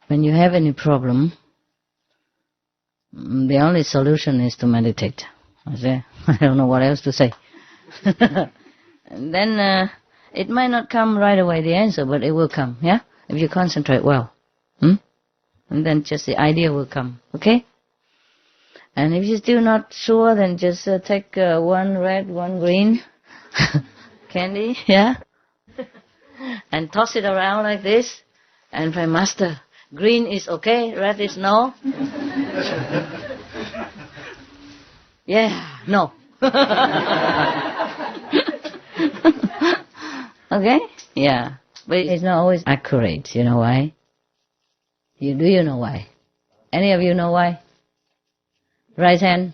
When you have any problem, the only solution is to meditate. I don't know what else to say. And then it might not come right away, the answer, but it will come, yeah? If you concentrate well. And then just the idea will come, okay? And if you're still not sure, then just take one red, one green candy, yeah? And toss it around like this. And pray, Master, green is okay, red is no. Yeah, no. Okay? Yeah. But it's not always accurate. You know why? Do you know why? Any of you know why? Right hand.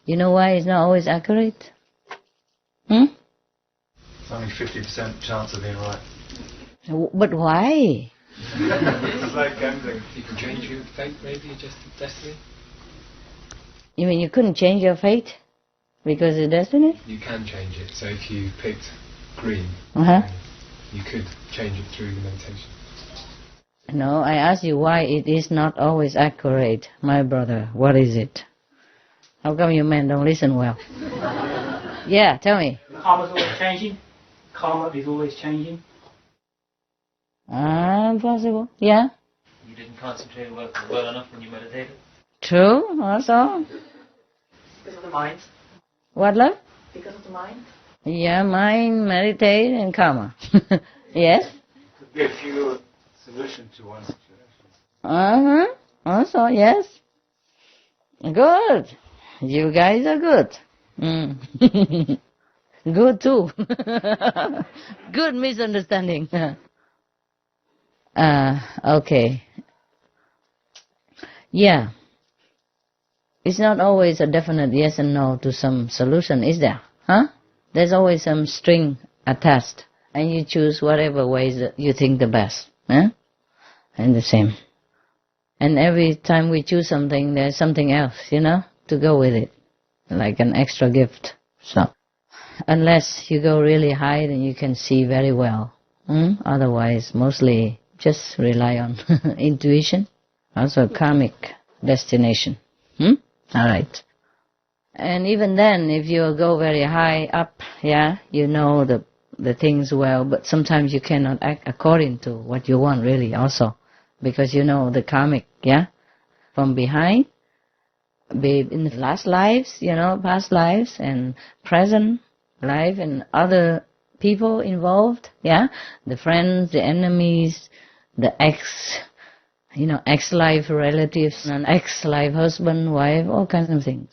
You know why it's not always accurate? It's only 50% chance of being right. But why? It's like gambling. You can change your fate, maybe, just destiny. You mean you couldn't change your fate because of destiny? You can change it. So if you picked green, you could change it through the meditation. No, I asked you why it is not always accurate, my brother. What is it? How come you men don't listen well? Yeah, tell me. Karma is always changing. Karma is always changing. Possible. Yeah. You didn't concentrate well enough when you meditated? True, also. Because of the mind. What, love? Because of the mind. Yeah, mind, meditate, and karma. Yes? Could be a few solution to one situation. Also, yes. Good. You guys are good. Good too. Good misunderstanding. Okay. Yeah. It's not always a definite yes and no to some solution, is there? There's always some string attached, and you choose whatever ways that you think the best. And the same. And every time we choose something, there's something else, to go with it, like an extra gift. So, unless you go really high, then you can see very well. Otherwise, mostly just rely on intuition, also karmic destination. All right. And even then, if you go very high up, you know the things well, but sometimes you cannot act according to what you want really also, because you know the karmic, from behind, be in the last lives, past lives and present life and other people involved, the friends, the enemies, the ex-life relatives, and ex-life husband, wife, all kinds of things.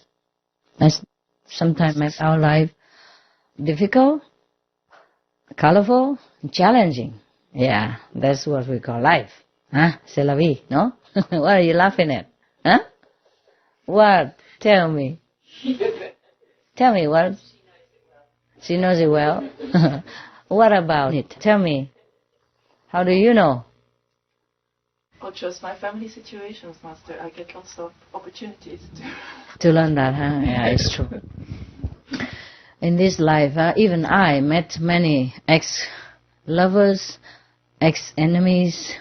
That sometimes makes our life difficult, colorful, challenging. Yeah, that's what we call life. C'est la vie, no? What are you laughing at? What? Tell me. Tell me what? She knows it well. What about it? Tell me. How do you know? Or just my family situations, Master. I get lots of opportunities to learn that, Yeah, it's true. In this life, even I met many ex-lovers, ex-enemies,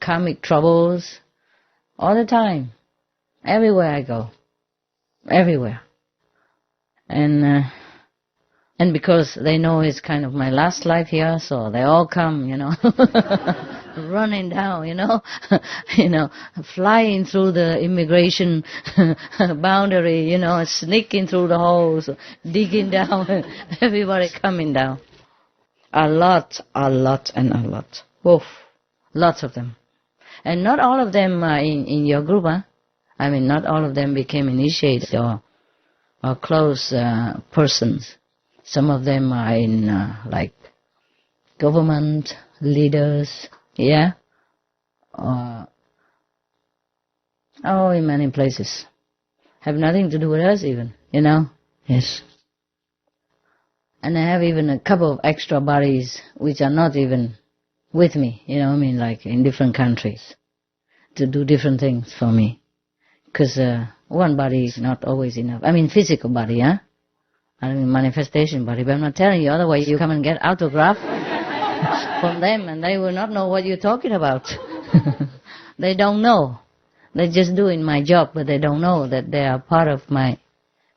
karmic troubles, all the time, everywhere I go, everywhere. And because they know it's kind of my last life here, so they all come, running down, flying through the immigration boundary, sneaking through the holes, digging down, everybody coming down. A lot, and a lot. Woof. Lots of them. And not all of them are in your group, I mean, not all of them became initiated or close persons. Some of them are in, government leaders, in many places. Have nothing to do with us even, Yes. And I have even a couple of extra bodies which are not even with me, like in different countries, to do different things for me. Because one body is not always enough. I mean physical body, I mean manifestation body, but I'm not telling you, otherwise you come and get autograph. from them, and they will not know what you're talking about. They don't know. They're just doing my job, but they don't know that they are part of my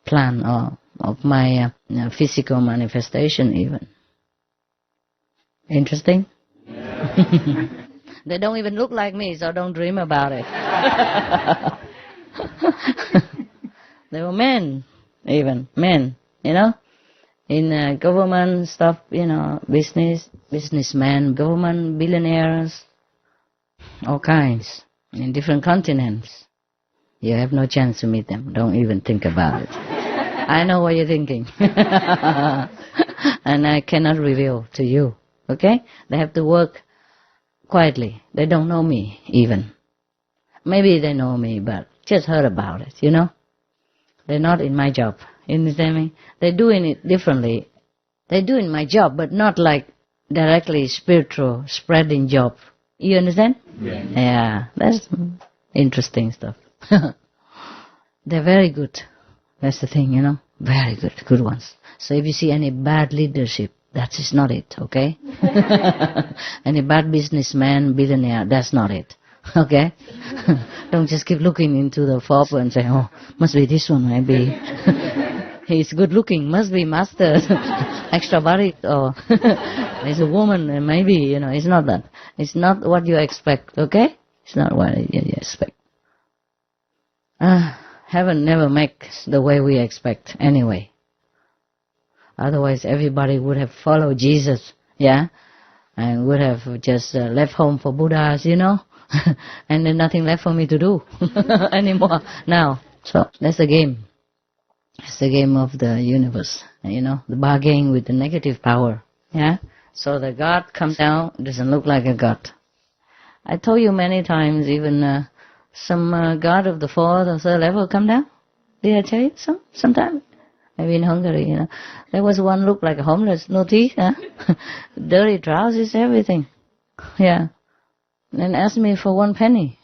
plan or of my physical manifestation even. Interesting? Yeah. They don't even look like me, so don't dream about it. They were men, even men, you know, in government stuff, you know, businessmen, government, billionaires, all kinds, in different continents. You have no chance to meet them. Don't even think about it. I know what you're thinking. And I cannot reveal to you, okay? They have to work quietly. They don't know me, even. Maybe they know me, but just heard about it, you know? They're not in my job. You understand me? They're doing it differently. They're doing my job, but not like directly spiritual spreading job. You understand? Yeah. Yeah, that's interesting stuff. They're very good. That's the thing, you know? Very good ones. So if you see any bad leadership, that is not it, okay? Any bad businessman, billionaire, that's not it, okay? Don't just keep looking into the fob and say, oh, must be this one, maybe. He's good looking, must be master, extra body, or he's a woman, and maybe, you know, it's not that. It's not what you expect, okay? It's not what you expect. Heaven never makes the way we expect, anyway. Otherwise, everybody would have followed Jesus, yeah? And would have just left home for Buddhas, you know? And then nothing left for me to do anymore now. So, that's the game. It's the game of the universe, you know? The bargain with the negative power, yeah? So the God comes down, doesn't look like a God. I told you many times, even some God of the 4th or 3rd level come down. Did I tell you sometime? Maybe in Hungary, you know. There was one looked like a homeless, no teeth, huh? Dirty trousers, everything. Yeah. And asked me for 1 penny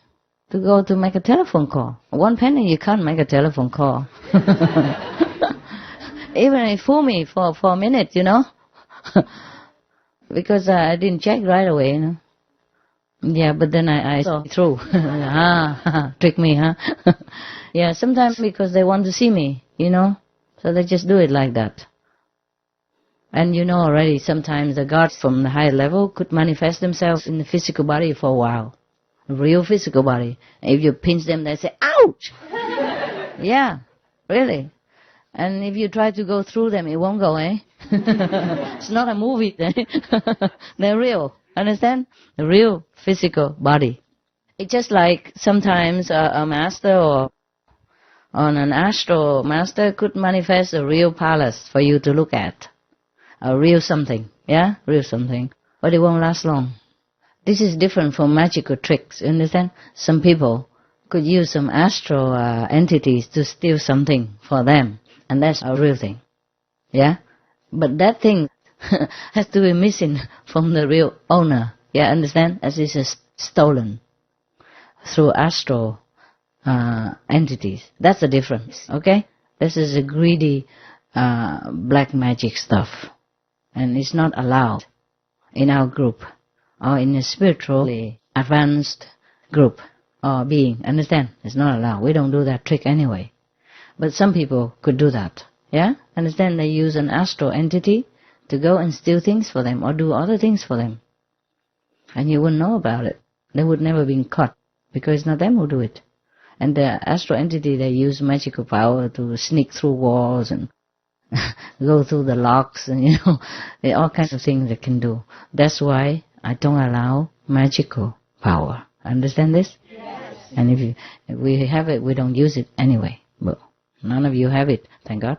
to go to make a telephone call. 1 penny, you can't make a telephone call. Even he fooled me for a minute, you know. Because I didn't check right away, you know. Yeah, but then I saw through. Trick me, huh? Yeah, sometimes because they want to see me, you know. So they just do it like that. And you know already, sometimes the gods from the higher level could manifest themselves in the physical body for a while. A real physical body. If you pinch them, they say, ouch! Yeah, really. And if you try to go through them, it won't go, eh? It's not a movie, eh? They're real. Understand? The real physical body. It's just like sometimes a master or an astral master could manifest a real palace for you to look at. A real something. Yeah? Real something. But it won't last long. This is different from magical tricks. You understand? Some people could use some astral entities to steal something for them. And that's a real thing. Yeah? But that thing has to be missing from the real owner. Yeah, understand? As it is stolen through astral entities. That's the difference, okay? This is a greedy black magic stuff. And it's not allowed in our group or in a spiritually advanced group or being. Understand? It's not allowed. We don't do that trick anyway. But some people could do that. Yeah? Understand? They use an astral entity to go and steal things for them or do other things for them. And you wouldn't know about it. They would never be caught because it's not them who do it. And the astral entity, they use magical power to sneak through walls and go through the locks and, you know, all kinds of things they can do. That's why I don't allow magical power. Understand this? Yes. And if we have it, we don't use it anyway. But none of you have it, thank God.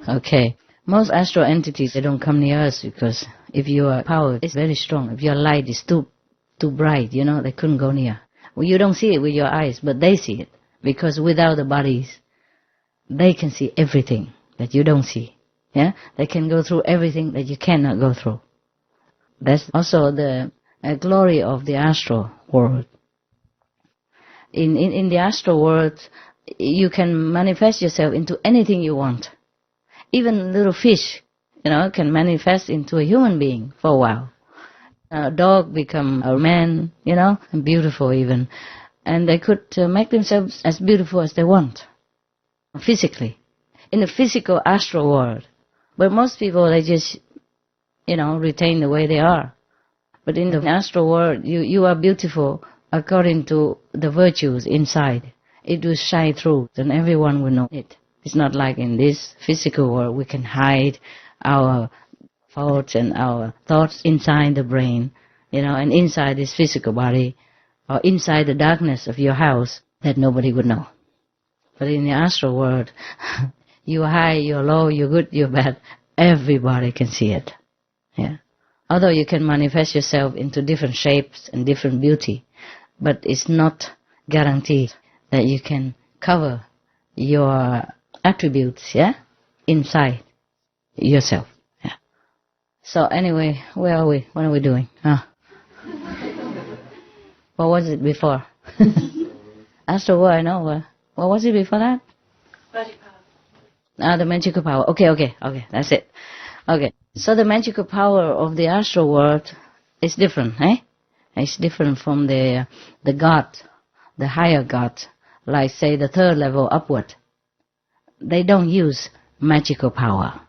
Okay. Most astral entities, they don't come near us because if your power is very strong, if your light is too bright, you know, they couldn't go near. Well, you don't see it with your eyes, but they see it. Because without the bodies, they can see everything that you don't see. Yeah? They can go through everything that you cannot go through. That's also the glory of the astral world. In the astral world, you can manifest yourself into anything you want. Even little fish, can manifest into a human being for a while. A dog become a man, and beautiful even. And they could make themselves as beautiful as they want, physically, in the physical astral world. But most people, they just, retain the way they are. But in the astral world, you are beautiful according to the virtues inside. It will shine through, and everyone will know it. It's not like in this physical world, we can hide our faults and our thoughts inside the brain, and inside this physical body, or inside the darkness of your house, that nobody would know. But in the astral world, you're high, you're low, you're good, you're bad, everybody can see it. Yeah. Although you can manifest yourself into different shapes and different beauty, but it's not guaranteed that you can cover your attributes, inside yourself. Yeah. So anyway, where are we? What are we doing? What was it before? Astral world, I know. What was it before that? Magic power. The magical power. Okay, that's it. Okay, so the magical power of the astral world is different, It's different from the God, the higher God, like say the third level upward. They don't use magical power,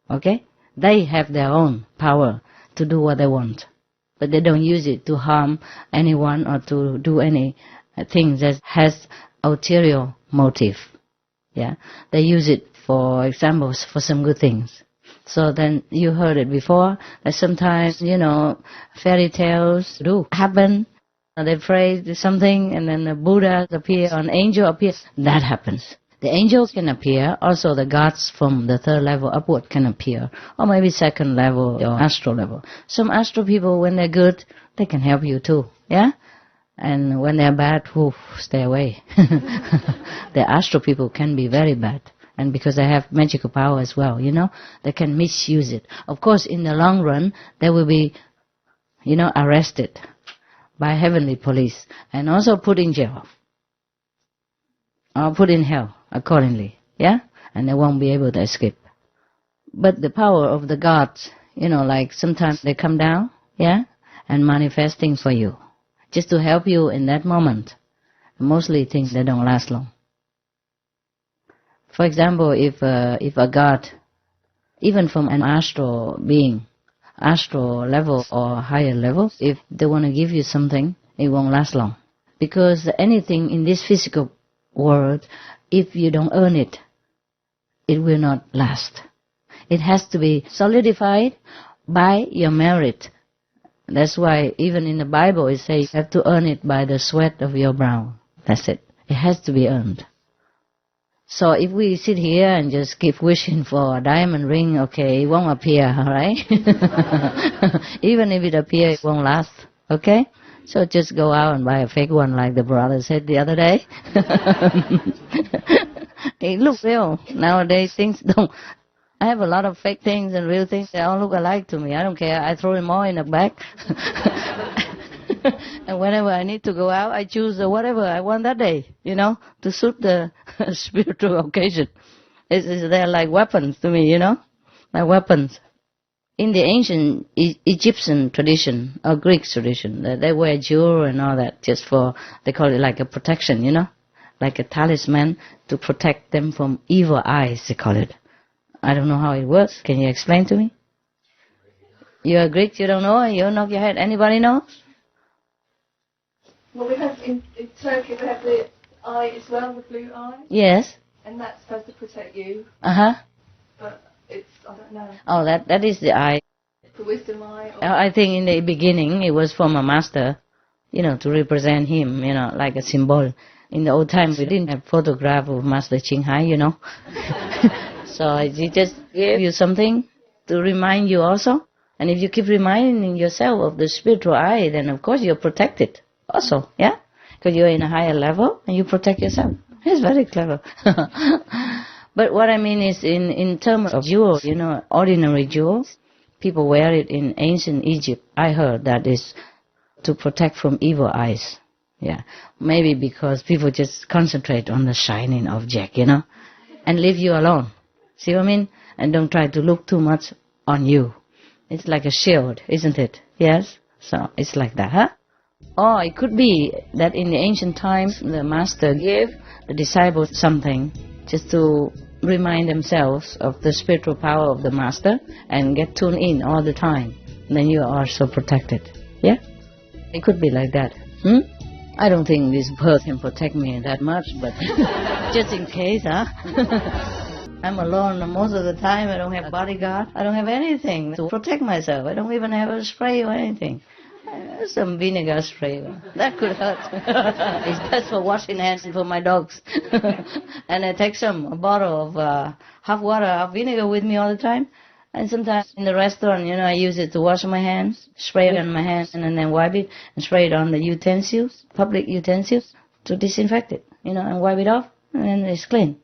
okay? They have their own power to do what they want, but they don't use it to harm anyone or to do any thing that has ulterior motive. Yeah, they use it, for example, for some good things. So then you heard it before that sometimes, fairy tales do happen. They pray something and then the Buddha appear, or an angel appears. That happens. The angels can appear, also the gods from the third level upward can appear, or maybe second level or astral level. Some astral people, when they're good, they can help you too, yeah? And when they're bad, stay away. The astral people can be very bad. And because they have magical power as well, they can misuse it. Of course, in the long run, they will be, arrested by heavenly police and also put in jail or put in hell accordingly, yeah? And they won't be able to escape. But the power of the gods, like sometimes they come down, yeah, and manifest things for you, just to help you in that moment. Mostly things that don't last long. For example, if a god, even from an astral being, astral level or higher level, if they want to give you something, it won't last long. Because anything in this physical world, if you don't earn it, it will not last. It has to be solidified by your merit. That's why even in the Bible it says you have to earn it by the sweat of your brow. That's it. It has to be earned. So if we sit here and just keep wishing for a diamond ring, okay, it won't appear, all right? Even if it appears, it won't last, okay? So just go out and buy a fake one like the brother said the other day. It looks real. Nowadays things don't... I have a lot of fake things and real things. They all look alike to me. I don't care. I throw them all in a bag. And whenever I need to go out, I choose whatever I want that day, to suit the spiritual occasion. They're like weapons to me, like weapons. In the ancient Egyptian tradition or Greek tradition, they wear jewelry and all that just for, they call it like a protection, like a talisman to protect them from evil eyes, they call it. I don't know how it works. Can you explain to me? You're a Greek, you don't know? You knock your head. Anybody knows? Well, we have in Turkey, we have the eye as well, the blue eye. Yes. And that's supposed to protect you. Uh-huh. But it's, I don't know. Oh, that is the eye. The wisdom eye. I think in the beginning it was from a master, to represent him, like a symbol. In the old time we didn't have photograph of Master CHINGHAI, So he just gave you something to remind you also. And if you keep reminding yourself of the spiritual eye, then of course you're protected also, yeah? Because you're in a higher level and you protect yourself. It's very clever. But what I mean is in terms of jewels, ordinary jewels, people wear it in ancient Egypt. I heard that is to protect from evil eyes. Yeah, maybe because people just concentrate on the shining object, and leave you alone. See what I mean? And don't try to look too much on you. It's like a shield, isn't it? Yes? So it's like that, huh? Or it could be that in the ancient times, the master gave the disciples something just to remind themselves of the spiritual power of the master and get tuned in all the time. Then you are so protected. Yeah? It could be like that. I don't think this bird can protect me that much, but just in case, huh? I'm alone most of the time. I don't have bodyguard. I don't have anything to protect myself. I don't even have a spray or anything. Some vinegar spray. That could hurt. It's just for washing hands for my dogs. And I take a bottle of half water, half vinegar with me all the time. And sometimes in the restaurant, I use it to wash my hands, spray it on my hands, and then wipe it, and spray it on the utensils, public utensils, to disinfect it, and wipe it off, and then it's clean.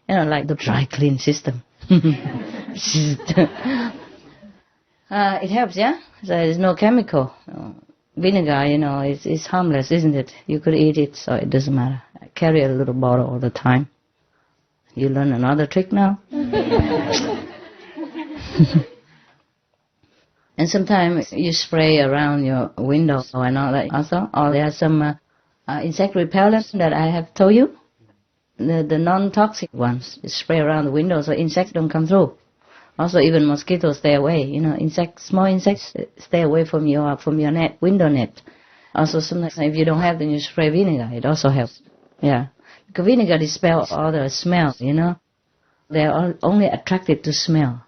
Like the dry clean system. It helps, yeah? So there's no chemical. Vinegar, it's harmless, isn't it? You could eat it, so it doesn't matter. I carry a little bottle all the time. You learn another trick now? And sometimes you spray around your window and all that also. Or there are some insect repellents that I have told you. The non-toxic ones. You spray around the window so insects don't come through. Also, even mosquitoes stay away. Small insects stay away from your net, window net. Also, sometimes if you don't have, then you spray vinegar. It also helps. Yeah, because vinegar dispels all the smell. They are only attracted to smell.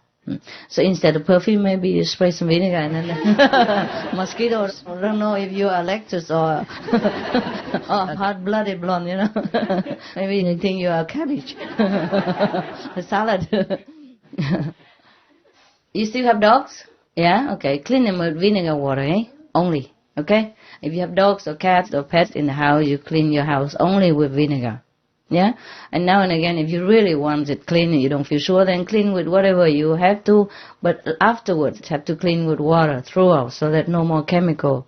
So instead of perfume, maybe you spray some vinegar, and then mosquitoes don't know if you are lactose or hot-blooded blonde. Maybe they think you are cabbage, a salad. You still have dogs? Yeah? Okay. Clean them with vinegar water, eh? Only. Okay? If you have dogs or cats or pets in the house, you clean your house only with vinegar. Yeah? And now and again, if you really want it clean and you don't feel sure, then clean with whatever you have to. But afterwards, have to clean with water throughout so that no more chemical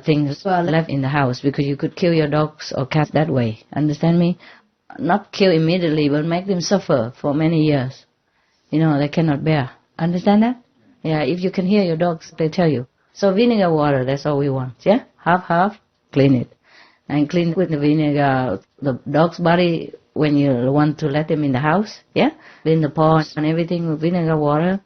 things are left in the house, because you could kill your dogs or cats that way. Understand me? Not kill immediately, but make them suffer for many years. They cannot bear. Understand that? Yeah, if you can hear your dogs, they tell you. So vinegar water, that's all we want, yeah? Half, clean it. And clean with the vinegar the dog's body when you want to let them in the house, yeah? Clean the paws and everything with vinegar water,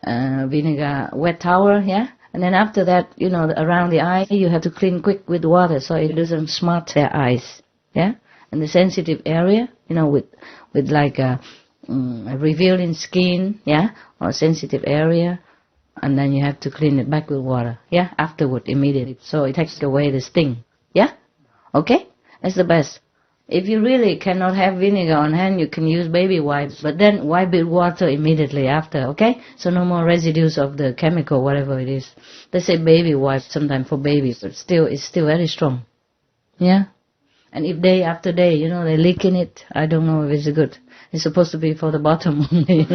vinegar wet towel, yeah? And then after that, around the eye, you have to clean quick with water so it doesn't smart their eyes, yeah? And the sensitive area, with like a revealing skin, yeah, or sensitive area, and then you have to clean it back with water, yeah, afterward, immediately, so it takes away the sting, yeah, okay, that's the best. If you really cannot have vinegar on hand, you can use baby wipes, but then wipe with water immediately after, okay, so no more residues of the chemical, whatever it is. They say baby wipes sometimes for babies, but it's still very strong, yeah. And if day after day, they leak in it, I don't know if it's good. It's supposed to be for the bottom only,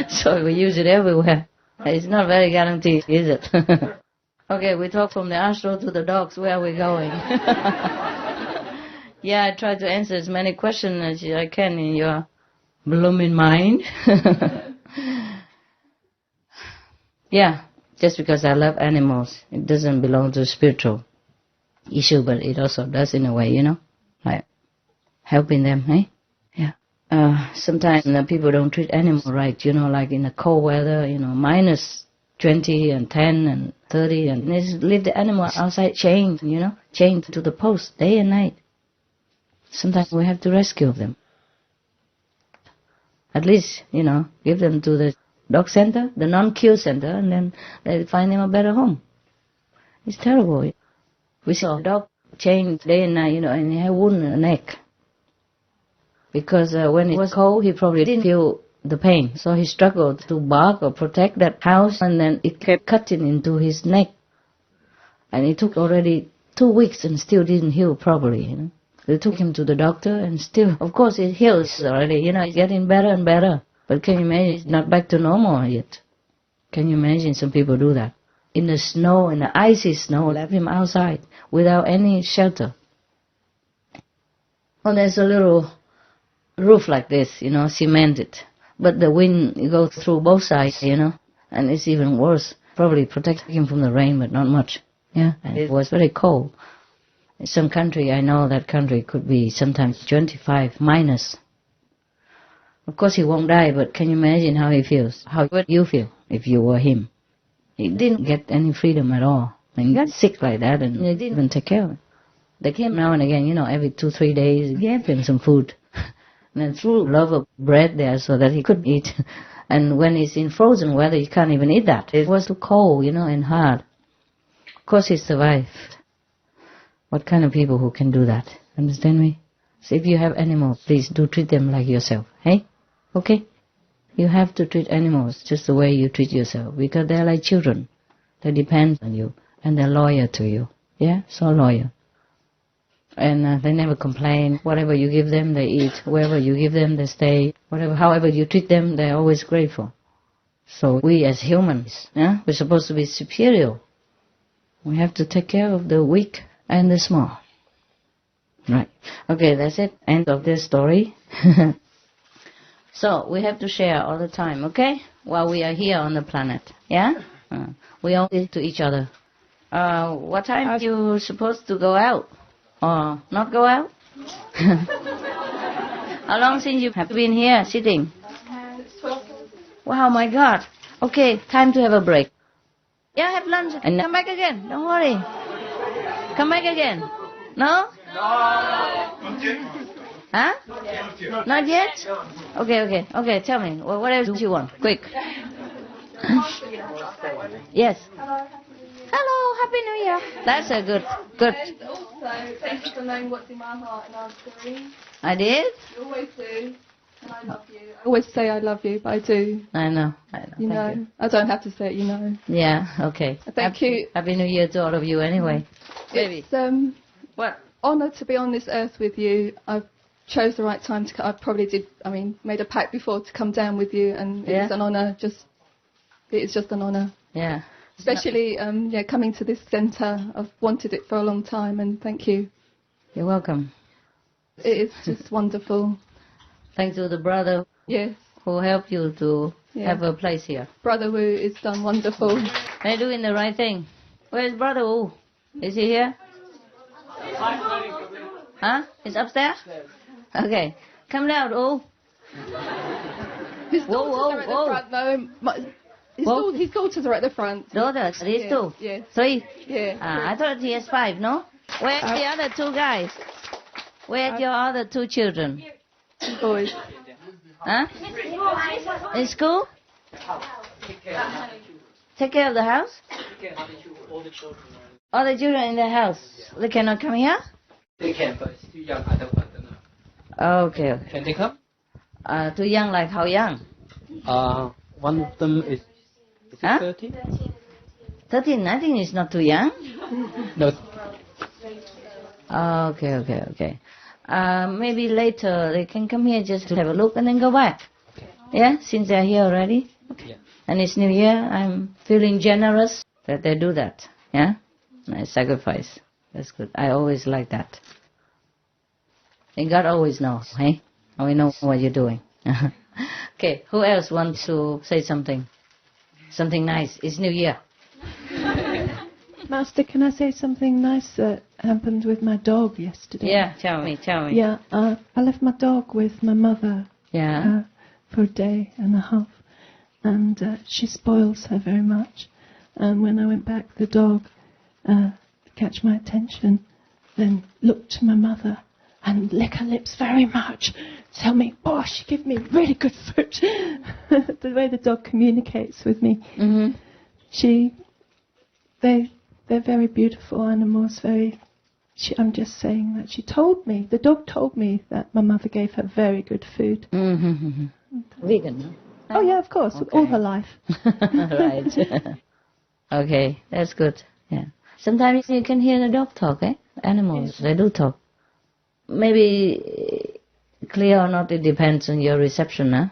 So we use it everywhere. It's not very guaranteed, is it? Okay, we talk from the astral to the dogs. Where are we going? Yeah, I try to answer as many questions as I can in your blooming mind. Yeah, just because I love animals, it doesn't belong to spiritual issue, but it also does in a way, like helping them, eh? Yeah. Sometimes people don't treat animals right, like in the cold weather, minus 20 and 10 and 30, and they just leave the animal outside chained, chained to the post day and night. Sometimes we have to rescue them. At least, give them to the dog center, the non-kill center, and then they find them a better home. It's terrible. We saw a dog chained day and night, and he had a wound in the neck. Because when it was cold, he probably didn't feel the pain. So he struggled to bark or protect that house, and then it kept cutting into his neck. And it took already 2 weeks and still didn't heal properly, They took him to the doctor, and still, of course, it heals already, it's getting better and better. But can you imagine, it's not back to normal yet. Can you imagine some people do that? In the snow, in the icy snow, left him outside without any shelter. Well, there's a little roof like this, cemented. But the wind goes through both sides, you know, and it's even worse. Probably protecting him from the rain, but not much. Yeah, and it was very cold. In some country, I know that country could be sometimes 25 minus. Of course he won't die, but can you imagine how he feels? How would you feel if you were him? He didn't get any freedom at all. And he got sick like that, and they didn't even take care of him. They came now and again, you know, every 2-3 days, gave him some food. And then threw a loaf of bread there so that he could eat. And when he's in frozen weather, he can't even eat that. It was too cold, you know, and hard. Of course he survived. What kind of people who can do that? Understand me? So if you have animals, please do treat them like yourself. Hey? Okay? You have to treat animals just the way you treat yourself. Because they're like children. They depend on you. And they're loyal to you. Yeah? So loyal. And they never complain. Whatever you give them, they eat. Wherever you give them, they stay. However you treat them, they're always grateful. So we as humans, yeah, we're supposed to be superior. We have to take care of the weak and the small. Right. Okay, that's it. End of this story. So we have to share all the time, okay? While we are here on the planet. Yeah? We owe it to each other. What time are you supposed to go out? Or not go out? How long since you have been here sitting? Wow, my God. Okay, time to have a break. Yeah, have lunch and come back again. Don't worry. Come back again. No? Huh? Not yet? Okay, tell me. What else do you want? Quick. Yes. Hello, Happy New Year. That's a good. And also, thank you for knowing what's in my heart and answering. I did? You always do. And I love you. I always say I love you, but I do. I know. You know. I don't have to say it, you know. Yeah, okay. Thank you. Happy New Year to all of you anyway. It's what? Honour to be on this earth with you. I chose the right time to. I probably did. Made a pact before to come down with you, and it's an honour. It is just an honour. Yeah. Especially, coming to this centre. I've wanted it for a long time, and thank you. You're welcome. It is just wonderful. Thanks to the brother. Yes. Who helped you to have a place here. Brother Wu is done wonderful. They're doing the right thing. Where's Brother Wu? Is he here? Huh? He's upstairs? Okay. Come down, Wu. His daughters are at the front, no. His daughters are at the front. Daughters? These two? Yes. 3? Yeah. I thought he has 5, no? Where's the other 2 guys? Where's your other 2 children? Boys. Huh? In school? Take care of the house? All the children in the house. They cannot come here? They can, but it's too young. I don't know. Okay. Can they come? Too young, like how young? One of them is 13? 13, I think it's not too young. No. Okay. Maybe later they can come here just to have a look and then go back. Okay. Yeah, since they're here already. Okay. Yeah. And it's New Year, I'm feeling generous that they do that. Yeah? Nice sacrifice. That's good. I always like that. And God always knows, hey? We know what you're doing. Okay, who else wants to say something? Something nice. It's New Year. Master, can I say something nice that happened with my dog yesterday? Yeah, tell me. Yeah, I left my dog with my mother for a day and a half, and she spoils her very much. And when I went back, the dog catch my attention, then looked to my mother and lick her lips very much. Tell me, she give me really good food. The way the dog communicates with me. Mm-hmm. They're very beautiful animals, I'm just saying that she told me, the dog told me that my mother gave her very good food. Mm-hmm. Vegan, no? Oh yeah, of course, okay. All her life. Right. Okay, that's good. Yeah. Sometimes you can hear the dog talk, eh? Animals, they do talk. Maybe clear or not, it depends on your reception,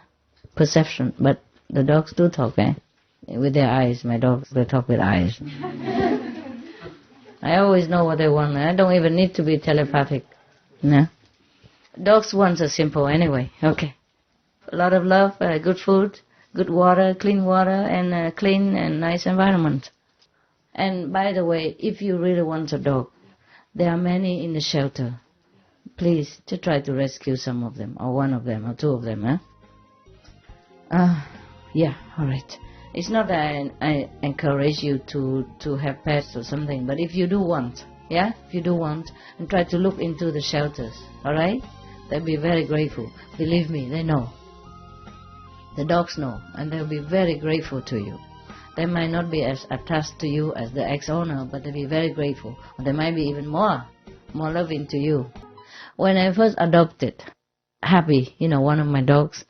perception. But the dogs do talk, eh? With their eyes. My dogs, they talk with eyes. I always know what they want. I don't even need to be telepathic. No. Dogs' wants are simple anyway. Okay. a lot of love, good food, good water, and clean and nice environment. And by the way, if you really want a dog, there are many in the shelter. Please, to try to rescue some of them, or one of them, or two of them, yeah, all right. It's not that I encourage you to have pets or something, but if you do want, yeah, if you do want, and try to look into the shelters, all right? They'll be very grateful. Believe me, they know. The dogs know, and they'll be very grateful to you. They might not be as attached to you as the ex-owner, but they'll be very grateful. Or they might be even more loving to you. When I first adopted Happy, you know, one of my dogs,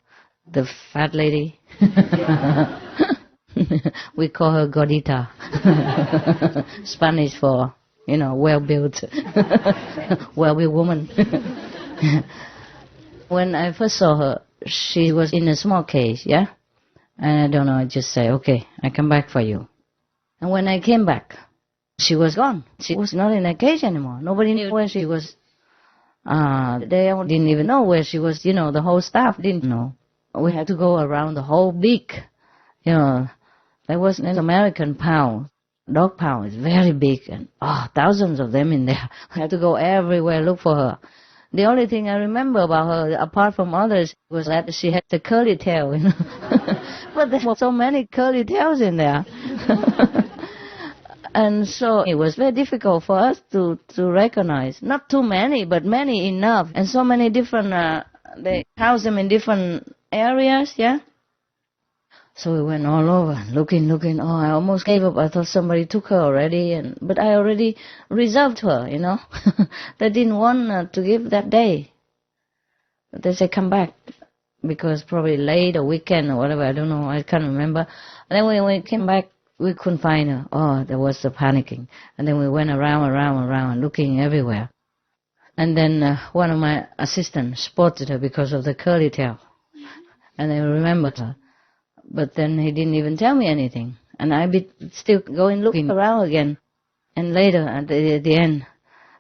the fat lady, we call her Gordita, Spanish for, you know, well-built, well-built woman. When I first saw her, she was in a small cage, yeah? And I don't know, I just say, okay, I come back for you. And when I came back, she was gone. She was not in a cage anymore. Nobody knew where she was. They didn't even know where she was, you know, the whole staff didn't know. We had to go around the whole big, you know, there was an American pound. Dog pound is very big, and thousands of them in there. I had to go everywhere, look for her. The only thing I remember about her, apart from others, was that she had the curly tail, you know. But there were so many curly tails in there. And so it was very difficult for us to recognize. Not too many, but many enough. And so many different, they house them in different areas, yeah? So we went all over, looking. Oh, I almost gave up. I thought somebody took her already, but I already reserved her, you know. They didn't want to give that day. But they said, come back, because probably late or weekend or whatever, I don't know, I can't remember. And then when we came back, we couldn't find her. Oh, there was the panicking. And then we went around, looking everywhere. And then one of my assistants spotted her because of the curly tail. And I remembered her. But then he didn't even tell me anything. And I be still going looking around again. And later, at the end,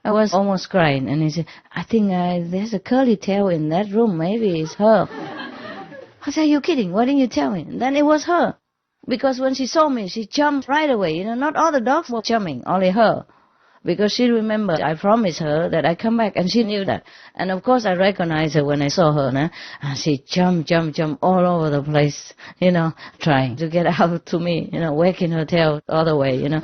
I was almost crying. And he said, I think there's a curly tail in that room. Maybe it's her. I said, are you kidding? Why didn't you tell me? And then it was her. Because when she saw me, she jumped right away. You know, not all the dogs were jumping, only her. Because she remembered I promised her that I come back, and she knew that. And of course I recognized her when I saw her, and she jumped all over the place, you know, trying to get out to me, you know, wagging her tail all the way, you know.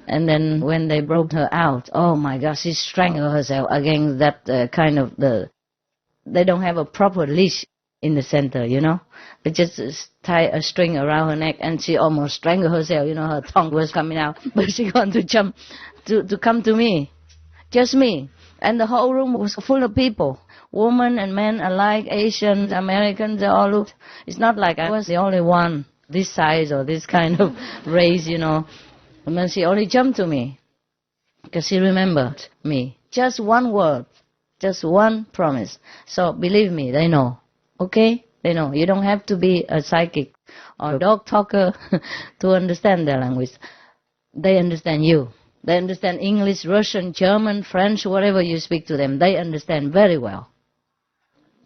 And then when they brought her out, oh my gosh, she strangled herself against that they don't have a proper leash in the center, you know. They just tie a string around her neck, and she almost strangled herself, you know, her tongue was coming out. But she wanted to jump to come to me, just me. And the whole room was full of people, women and men alike, Asians, Americans, they all looked. It's not like I was the only one this size or this kind of race, you know. And then she only jumped to me, because she remembered me. Just one word, just one promise. So believe me, they know. Okay? They know. You don't have to be a psychic or a dog talker to understand their language. They understand you. They understand English, Russian, German, French, whatever you speak to them. They understand very well.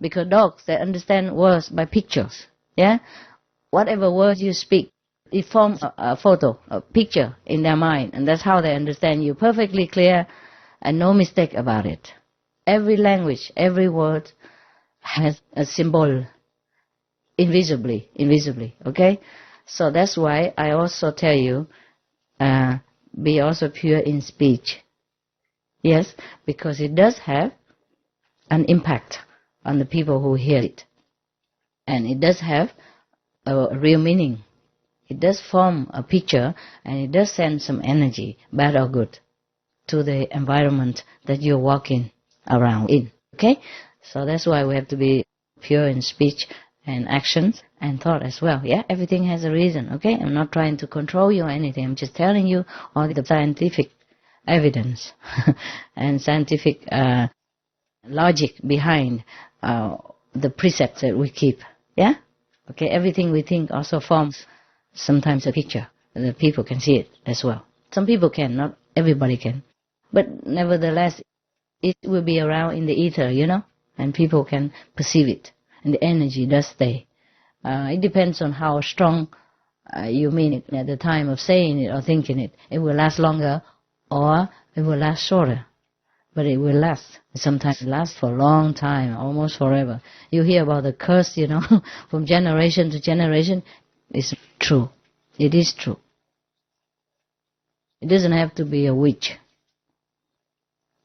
Because dogs, they understand words by pictures. Yeah? Whatever words you speak, it forms a photo, a picture in their mind. And that's how they understand you perfectly clear and no mistake about it. Every language, every word has a symbol invisibly, okay? So that's why I also tell you, be also pure in speech. Yes, because it does have an impact on the people who hear it. And it does have a real meaning. It does form a picture, and it does send some energy, bad or good, to the environment that you're walking around in. Okay? So that's why we have to be pure in speech and actions and thought as well. Yeah, everything has a reason, okay? I'm not trying to control you or anything. I'm just telling you all the scientific evidence and scientific logic behind the precepts that we keep. Yeah? Okay, everything we think also forms sometimes a picture. The people can see it as well. Some people can, not everybody can. But nevertheless, it will be around in the ether, you know, and people can perceive it. and the energy does stay. It depends on how strong you mean it at the time of saying it or thinking it. It will last longer or it will last shorter. But it will last. Sometimes it lasts for a long time, almost forever. You hear about the curse, from generation to generation. It's true. It is true. It doesn't have to be a witch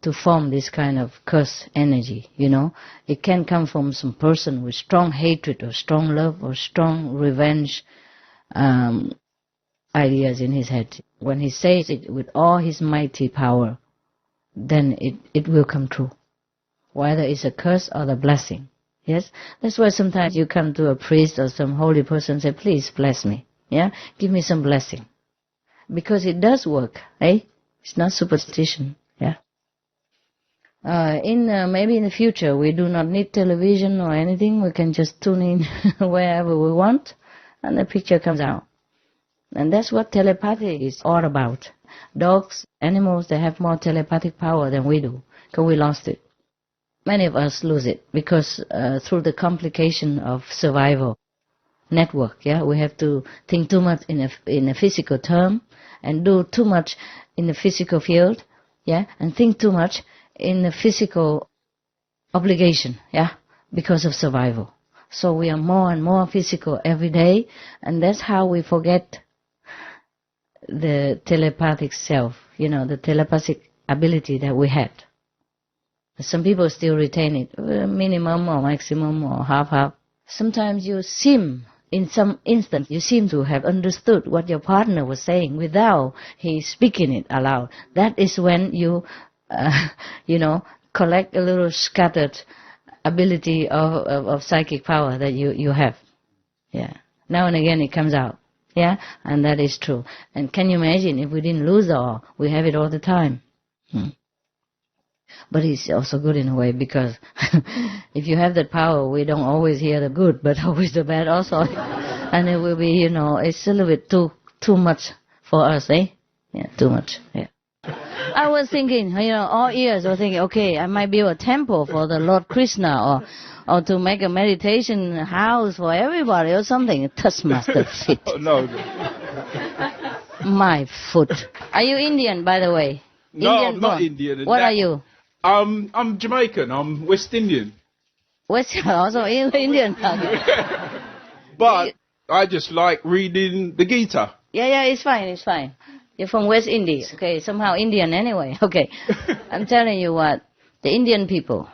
to form this kind of curse energy, It can come from some person with strong hatred or strong love or strong revenge ideas in his head. When he says it with all his mighty power, then it will come true, whether it's a curse or the blessing. Yes? That's why sometimes you come to a priest or some holy person and say, please bless me. Yeah? Give me some blessing. Because it does work, eh? It's not superstition. Yeah? Maybe in the future we do not need television or anything. We can just tune in wherever we want and the picture comes out. And that's what telepathy is all about. Dogs, animals, they have more telepathic power than we do, because we lost it. Many of us lose it because through the complication of survival network, we have to think too much in a physical term and do too much in the physical field, and think too much in the physical obligation, because of survival. So we are more and more physical every day, and that's how we forget the telepathic self, the telepathic ability that we had. Some people still retain it, minimum or maximum or half-half. Sometimes in some instant, you seem to have understood what your partner was saying without he speaking it aloud. That is when you, collect a little scattered ability of psychic power that you have. Yeah. Now and again it comes out. Yeah, and that is true. And can you imagine if we didn't lose it all? We have it all the time. But it's also good in a way, because if you have that power, we don't always hear the good, but always the bad also. And it will be, it's a little bit too much for us, eh? Yeah, too much, yeah. I was thinking, all years I was thinking, okay, I might build a temple for the Lord Krishna, or to make a meditation house for everybody or something. Touch master feet. Oh, no. My foot. Are you Indian, by the way? No, Indian I'm not born? Indian. What are you? I'm Jamaican. I'm West Indian. Also Indian. But I just like reading the Gita. Yeah, it's fine. You're from West India. Okay, somehow Indian anyway. Okay. I'm telling you what, the Indian people,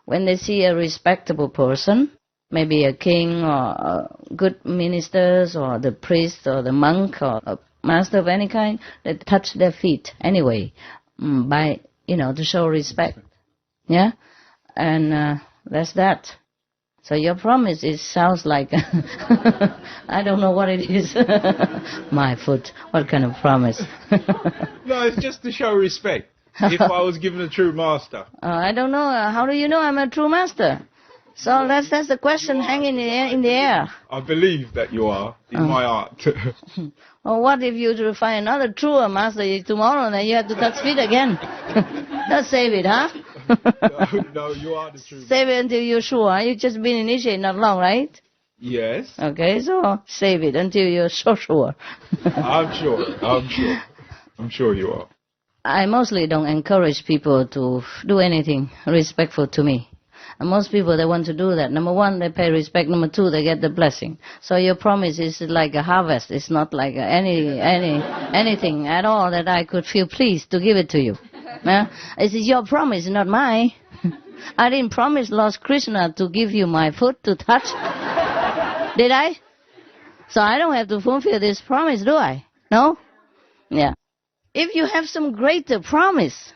when they see a respectable person, maybe a king or good ministers or the priest or the monk or a master of any kind, they touch their feet anyway, by, to show respect. Yeah? And that's that. So your promise, it sounds like, I don't know what it is. My foot, what kind of promise? No, it's just to show respect. If I was given a true master. I don't know. How do you know I'm a true master? So that's the question hanging in the air. I believe that you are, in my art. Well, what if you find another truer master tomorrow and then you have to touch feet again? Don't save it, huh? No, you are the true. Save it until you're sure. You've just been initiated not long, right? Yes. Okay, so save it until you're so sure. I'm sure you are. I mostly don't encourage people to do anything respectful to me. And most people, they want to do that. Number one, they pay respect. Number two, they get the blessing. So your promise is like a harvest. It's not like anything at all that I could feel pleased to give it to you. It's your promise, not mine. I didn't promise Lord Krishna to give you my foot to touch. Did I? So I don't have to fulfill this promise, do I? No? Yeah. If you have some greater promise,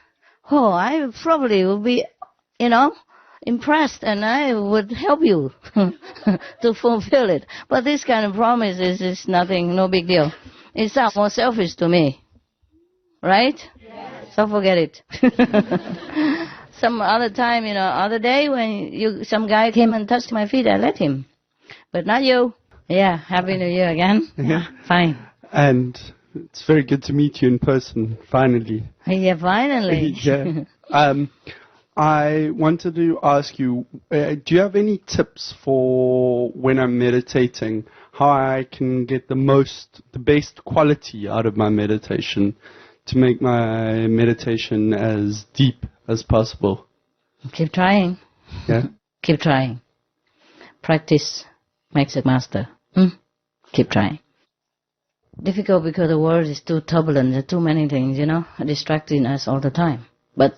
I probably would be, impressed, and I would help you to fulfill it. But this kind of promise is nothing, no big deal. It sounds more selfish to me. Right? Yes. So forget it. Some other time, other day when some guy came and touched my feet, I let him. But not you. Yeah, Happy New Year again. Yeah. Fine. And it's very good to meet you in person, finally. Yeah, finally. Yeah. I wanted to ask you, do you have any tips for when I'm meditating, how I can get the best quality out of my meditation to make my meditation as deep as possible? Keep trying. Yeah? Keep trying. Practice makes a master. Keep trying. Difficult because the world is too turbulent. There are too many things, distracting us all the time. But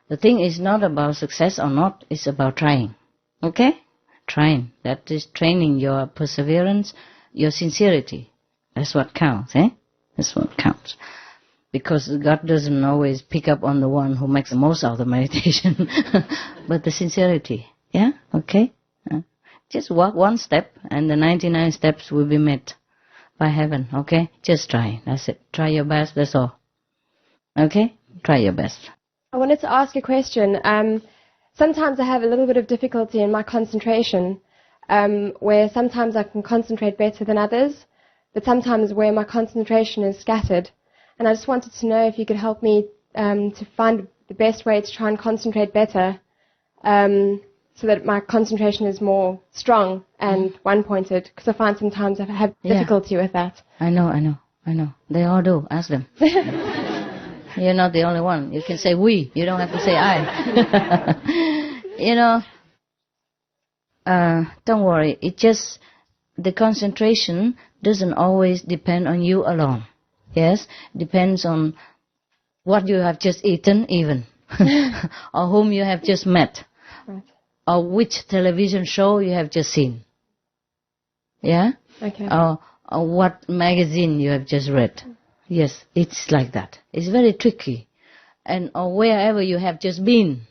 the thing is not about success or not. It's about trying. Okay? Trying. That is training your perseverance, your sincerity. That's what counts, eh? That's what counts. Because God doesn't always pick up on the one who makes the most out of the meditation, but the sincerity. Yeah? Okay? Just walk one step and the 99 steps will be met by heaven. Okay? Just try. That's it. Try your best. That's all. Okay? Try your best. I wanted to ask a question. Sometimes I have a little bit of difficulty in my concentration, where sometimes I can concentrate better than others, but sometimes where my concentration is scattered. And I just wanted to know if you could help me to find the best way to try and concentrate better, so that my concentration is more strong and one-pointed, because I find sometimes I have difficulty with that. I know. They all do. Ask them. You're not the only one. You can say we. You don't have to say I. Don't worry. It just, the concentration doesn't always depend on you alone. Yes? Depends on what you have just eaten even. Or whom you have just met. Right. Or which television show you have just seen. Yeah? Okay. Or what magazine you have just read. Yes, it's like that. It's very tricky. And or wherever you have just been,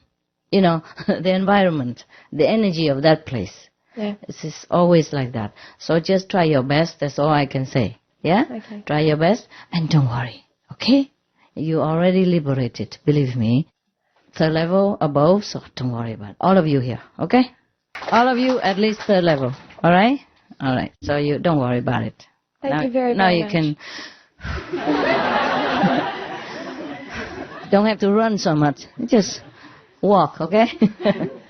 the environment, the energy of that place. Yeah. It's always like that. So just try your best. That's all I can say. Yeah? Okay. Try your best and don't worry. Okay? You're already liberated, believe me. Third level above, so don't worry about it. All of you here, okay? All of you at least third level. All right? All right. So you don't worry about it. Thank you very much. Now you can... Don't have to run so much. Just walk, okay?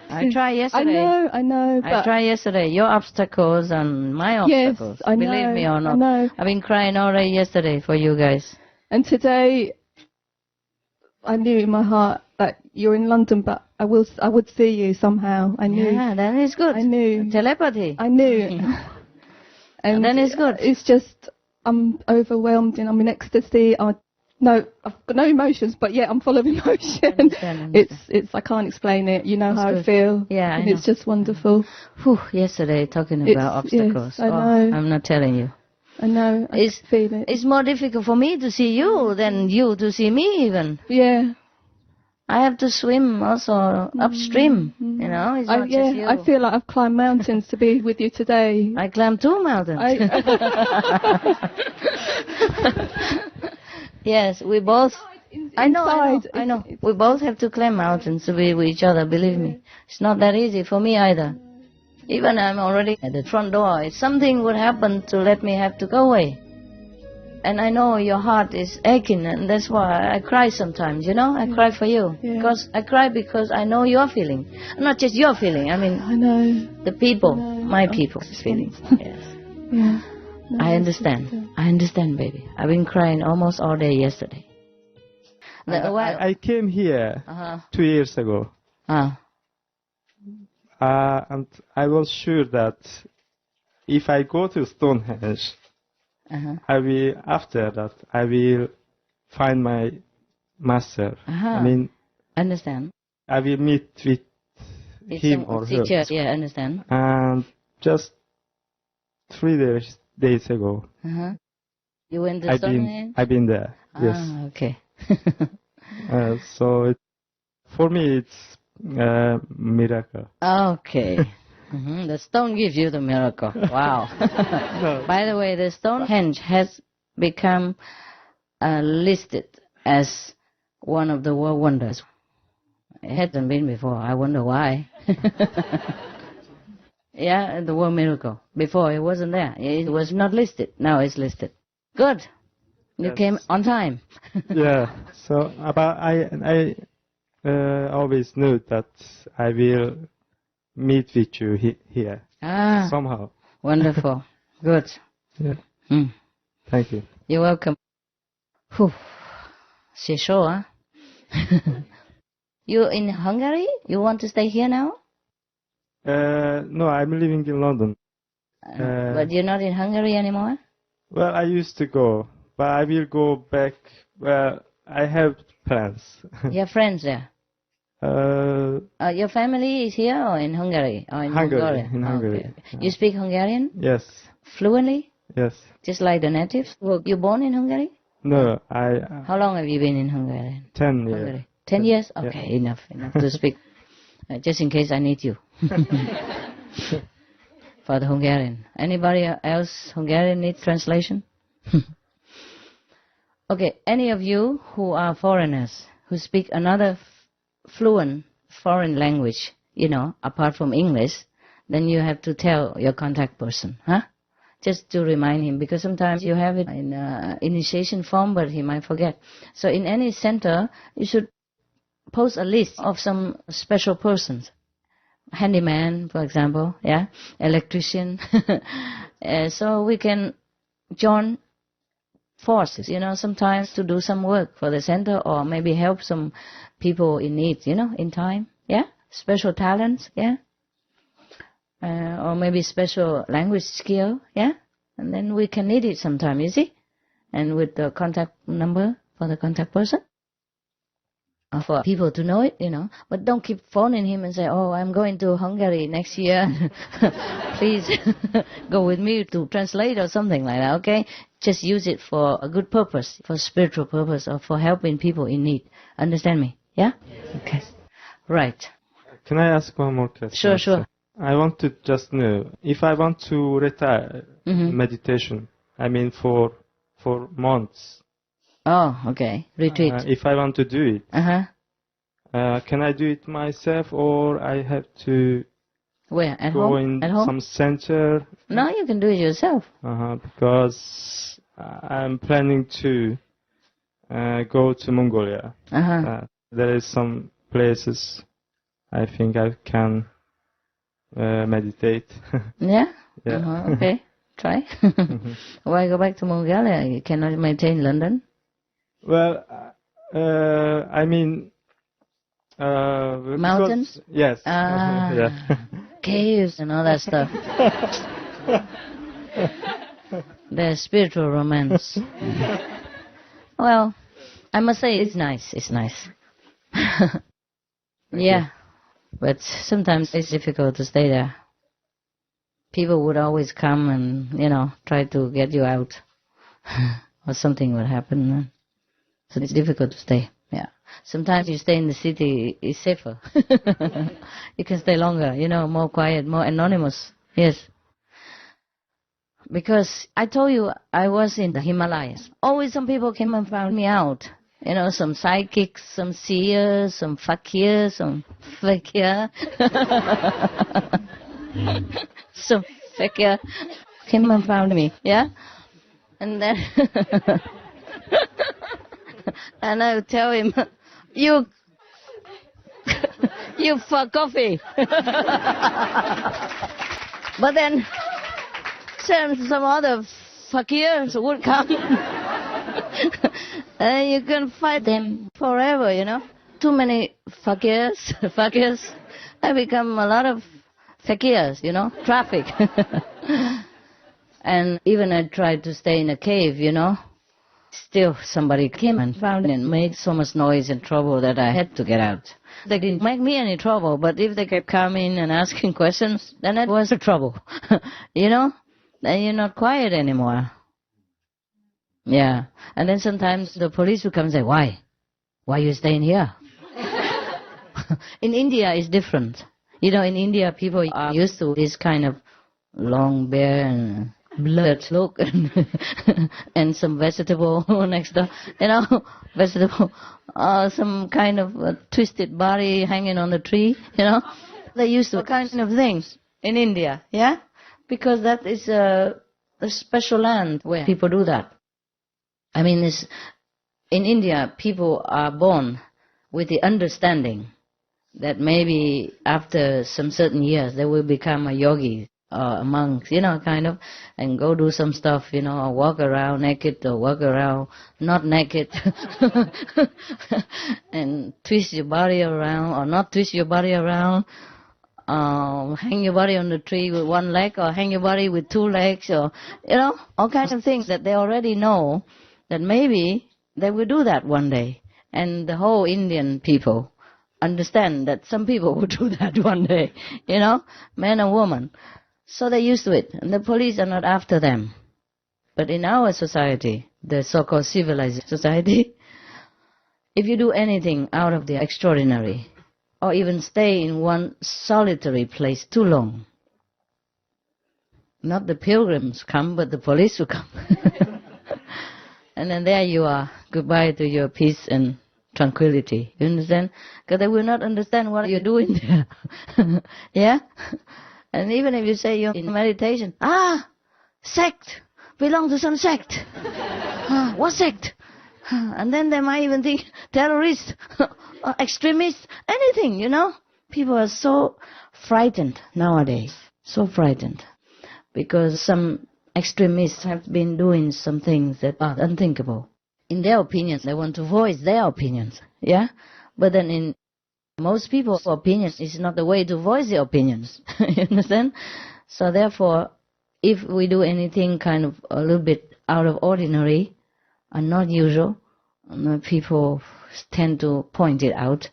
I tried yesterday. I know. But I tried yesterday. Your obstacles and my obstacles. Yes, I know. Believe me or not. I know. I've been crying all day yesterday for you guys. And today, I knew in my heart that you're in London, but I would see you somehow. I knew. Yeah, that is good. I knew. Telepathy. I knew. And then it's good. It's just, I'm overwhelmed and I'm in ecstasy. I've got no emotions, but yeah, I'm full of emotion. I understand. It's I can't explain it. You know how I feel. Yeah, I know. It's just wonderful. Whew, yesterday talking about obstacles. Yes, I know. I'm not telling you. I know. I feel it. It's more difficult for me to see you than you to see me even. Yeah. I have to swim also upstream, it's not just you. I feel like I've climbed mountains to be with you today. I climbed 2 mountains. Yes, we both... I know. We both have to climb mountains to be with each other, believe me. It's not that easy for me either. Even I'm already at the front door. If something would happen to let me have to go away. And I know your heart is aching, and that's why I cry sometimes, I cry for you. Yeah. Because I cry because I know your feeling. Not just your feeling, I know. The people, my people's feelings. Yes. Yeah. No, I understand, baby. I've been crying almost all day yesterday. I came here 2 years ago. And I was sure that if I go to Stonehenge, I will find my master. Understand. I will meet with him or her. Yeah, understand. And just 3 days ago. You went to Stonehenge? I've been there. Yes. Okay. So for me, it's a miracle. Okay. The stone gives you the miracle. Wow. No. By the way, the Stonehenge has become listed as one of the world wonders. It hadn't been before. I wonder why. Yeah, the world miracle. Before it wasn't there. It was not listed. Now it's listed. Good. You came on time. Yeah. So, but I always knew that I will meet with you here somehow. Wonderful. Good. Yeah. Thank you. You're welcome. Whew. Sure. You in Hungary? You want to stay here now? No, I'm living in London. But you're not in Hungary anymore? Well, I used to go, but I will go back. Well, I have plans. You have friends there? Your family is here or in Hungary? Or in Hungary. In Hungary. Okay. You speak Hungarian? Yes. Fluently? Yes. Just like the natives? Were you born in Hungary? No, How long have you been in Hungary? 10 years. Hungary. 10 years? Okay, yeah. Enough to speak. Just in case I need you. For the Hungarian. Anybody else Hungarian need translation? Okay, any of you who are foreigners, who speak another fluent foreign language, apart from English, then you have to tell your contact person, just to remind him, because sometimes you have it in initiation form, but he might forget. So in any center, you should post a list of some special persons. Handyman, for example, electrician. So we can join forces, sometimes to do some work for the center, or maybe help some people in need, in time, special talents, or maybe special language skill, and then we can need it sometime, you see, and with the contact number for the contact person, for people to know it, but don't keep phoning him and say, oh, I'm going to Hungary next year, please go with me to translate or something like that, okay? Just use it for a good purpose, for spiritual purpose, or for helping people in need. Understand me? Yeah? Okay. Right. Can I ask one more question? Sure. I want to just know, if I want to retire meditation, I mean for months. Oh, okay. Retreat. If I want to do it, can I do it myself, or I have to Where? At go home? in some center? No, you can do it yourself. Because I'm planning to go to Mongolia. There is some places I think I can meditate. Yeah? Okay. Try. Why go back to Mongolia? You cannot maintain London? Well, I mean... mountains? Yes. Caves and all that stuff. There's spiritual romance. Well, I must say it's nice. It's nice. Yeah. But sometimes it's difficult to stay there. People would always come and, try to get you out. Or something would happen. So it's difficult to stay. Yeah. Sometimes you stay in the city, it's safer. You can stay longer, more quiet, more anonymous. Yes. Because I told you I was in the Himalayas. Always some people came and found me out. Some psychics, some seers, some fakirs, some fakir. Some fakir came and found me, and then and I would tell him, you for coffee. But then some other fakirs would come. And you can fight them forever, Too many fakirs. I become a lot of fakirs, traffic. And even I tried to stay in a cave, Still somebody came and found me and made so much noise and trouble that I had to get out. They didn't make me any trouble, but if they kept coming and asking questions, then that was the trouble. Then you're not quiet anymore. Yeah. And then sometimes the police will come and say, why? Why are you staying here? In India, it's different. In India, people are used to this kind of long beard and blood look and some vegetable next door, vegetable, some kind of twisted body hanging on the tree, They used to kind of things in India, because that is a special land where people do that. I mean, in India, people are born with the understanding that maybe after some certain years they will become a yogi or a monk, kind of, and go do some stuff, or walk around naked or walk around not naked and twist your body around or not twist your body around, hang your body on the tree with one leg or hang your body with two legs, or, all kinds of things that they already know that maybe they will do that one day. And the whole Indian people understand that some people will do that one day, man and woman. So they're used to it, and the police are not after them. But in our society, the so-called civilized society, if you do anything out of the extraordinary, or even stay in one solitary place too long, not the pilgrims come, but the police will come. And then there you are, goodbye to your peace and tranquility. You understand? Because they will not understand what you're doing there. Yeah? And even if you say you're in meditation, sect, belong to some sect. What sect? And then they might even think terrorist, extremist, anything, People are so frightened nowadays, so frightened. Because some extremists have been doing some things that are unthinkable. In their opinions, they want to voice their opinions, yeah? But then in most people's opinions is not the way to voice their opinions, you understand? So therefore, if we do anything kind of a little bit out of ordinary and not usual, people tend to point it out,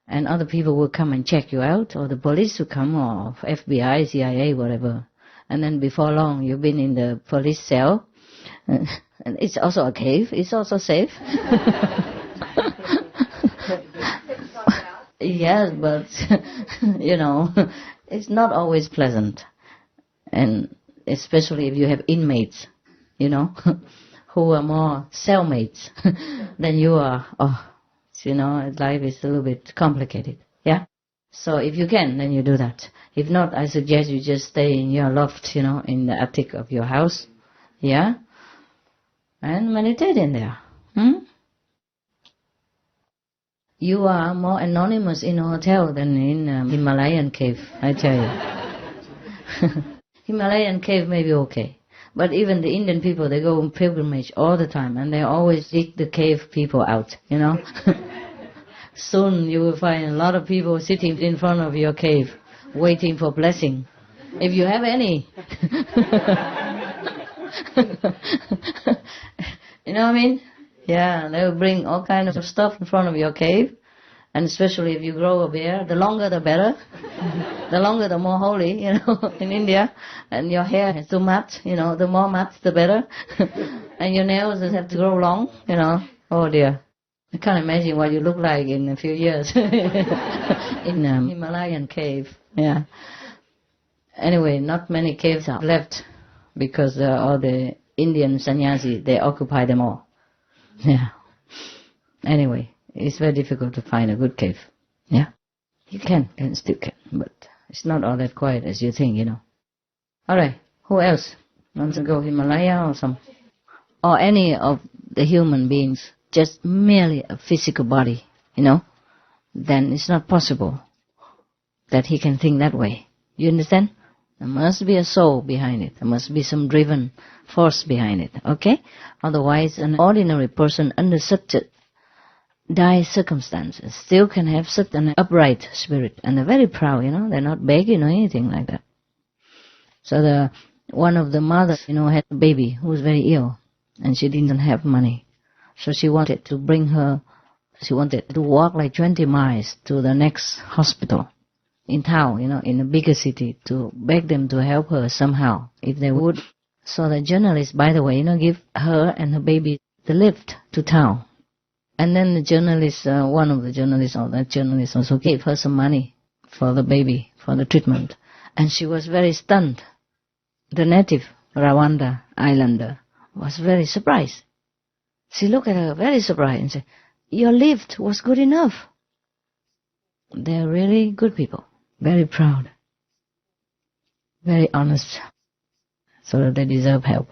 and other people will come and check you out, or the police will come, or FBI, CIA, whatever. And then before long, you've been in the police cell, and it's also a cave, it's also safe. Yes, but, it's not always pleasant. And especially if you have inmates, who are more cellmates than you are. Life is a little bit complicated, yeah? So if you can, then you do that. If not, I suggest you just stay in your loft, in the attic of your house, yeah? And meditate in there. You are more anonymous in a hotel than in a Himalayan cave, I tell you. Himalayan cave may be okay. But even the Indian people, they go on pilgrimage all the time, and they always dig the cave people out, Soon you will find a lot of people sitting in front of your cave, waiting for blessing, if you have any. You know what I mean? Yeah, they will bring all kinds of stuff in front of your cave, and especially if you grow a beard, the longer the better. The longer the more holy, in India. And your hair has to match, the more match the better. And your nails just have to grow long, Oh dear. I can't imagine what you look like in a few years. In a Himalayan cave, yeah. Anyway, not many caves are left, because all the Indian sannyasi, they occupy them all. Yeah. Anyway, it's very difficult to find a good cave. Yeah. You can still can, but it's not all that quiet as you think, Alright, who else wants to go Himalaya or some? Or any of the human beings, just merely a physical body, then it's not possible that he can think that way. You understand? There must be a soul behind it. There must be some driven force behind it, okay? Otherwise, an ordinary person under such dire circumstances still can have such an upright spirit. And they're very proud, They're not begging or anything like that. So one of the mothers, had a baby who was very ill. And she didn't have money. So she wanted to walk like 20 miles to the next hospital in town, in a bigger city, to beg them to help her somehow, if they would. So the journalist, by the way, give her and her baby the lift to town. And then the journalist, one of the journalists, or that journalist also gave her some money for the baby, for the treatment. And she was very stunned. The native Rwanda islander was very surprised. She looked at her very surprised and said, "Your lift was good enough." They're really good people, very proud, very honest, so that they deserve help.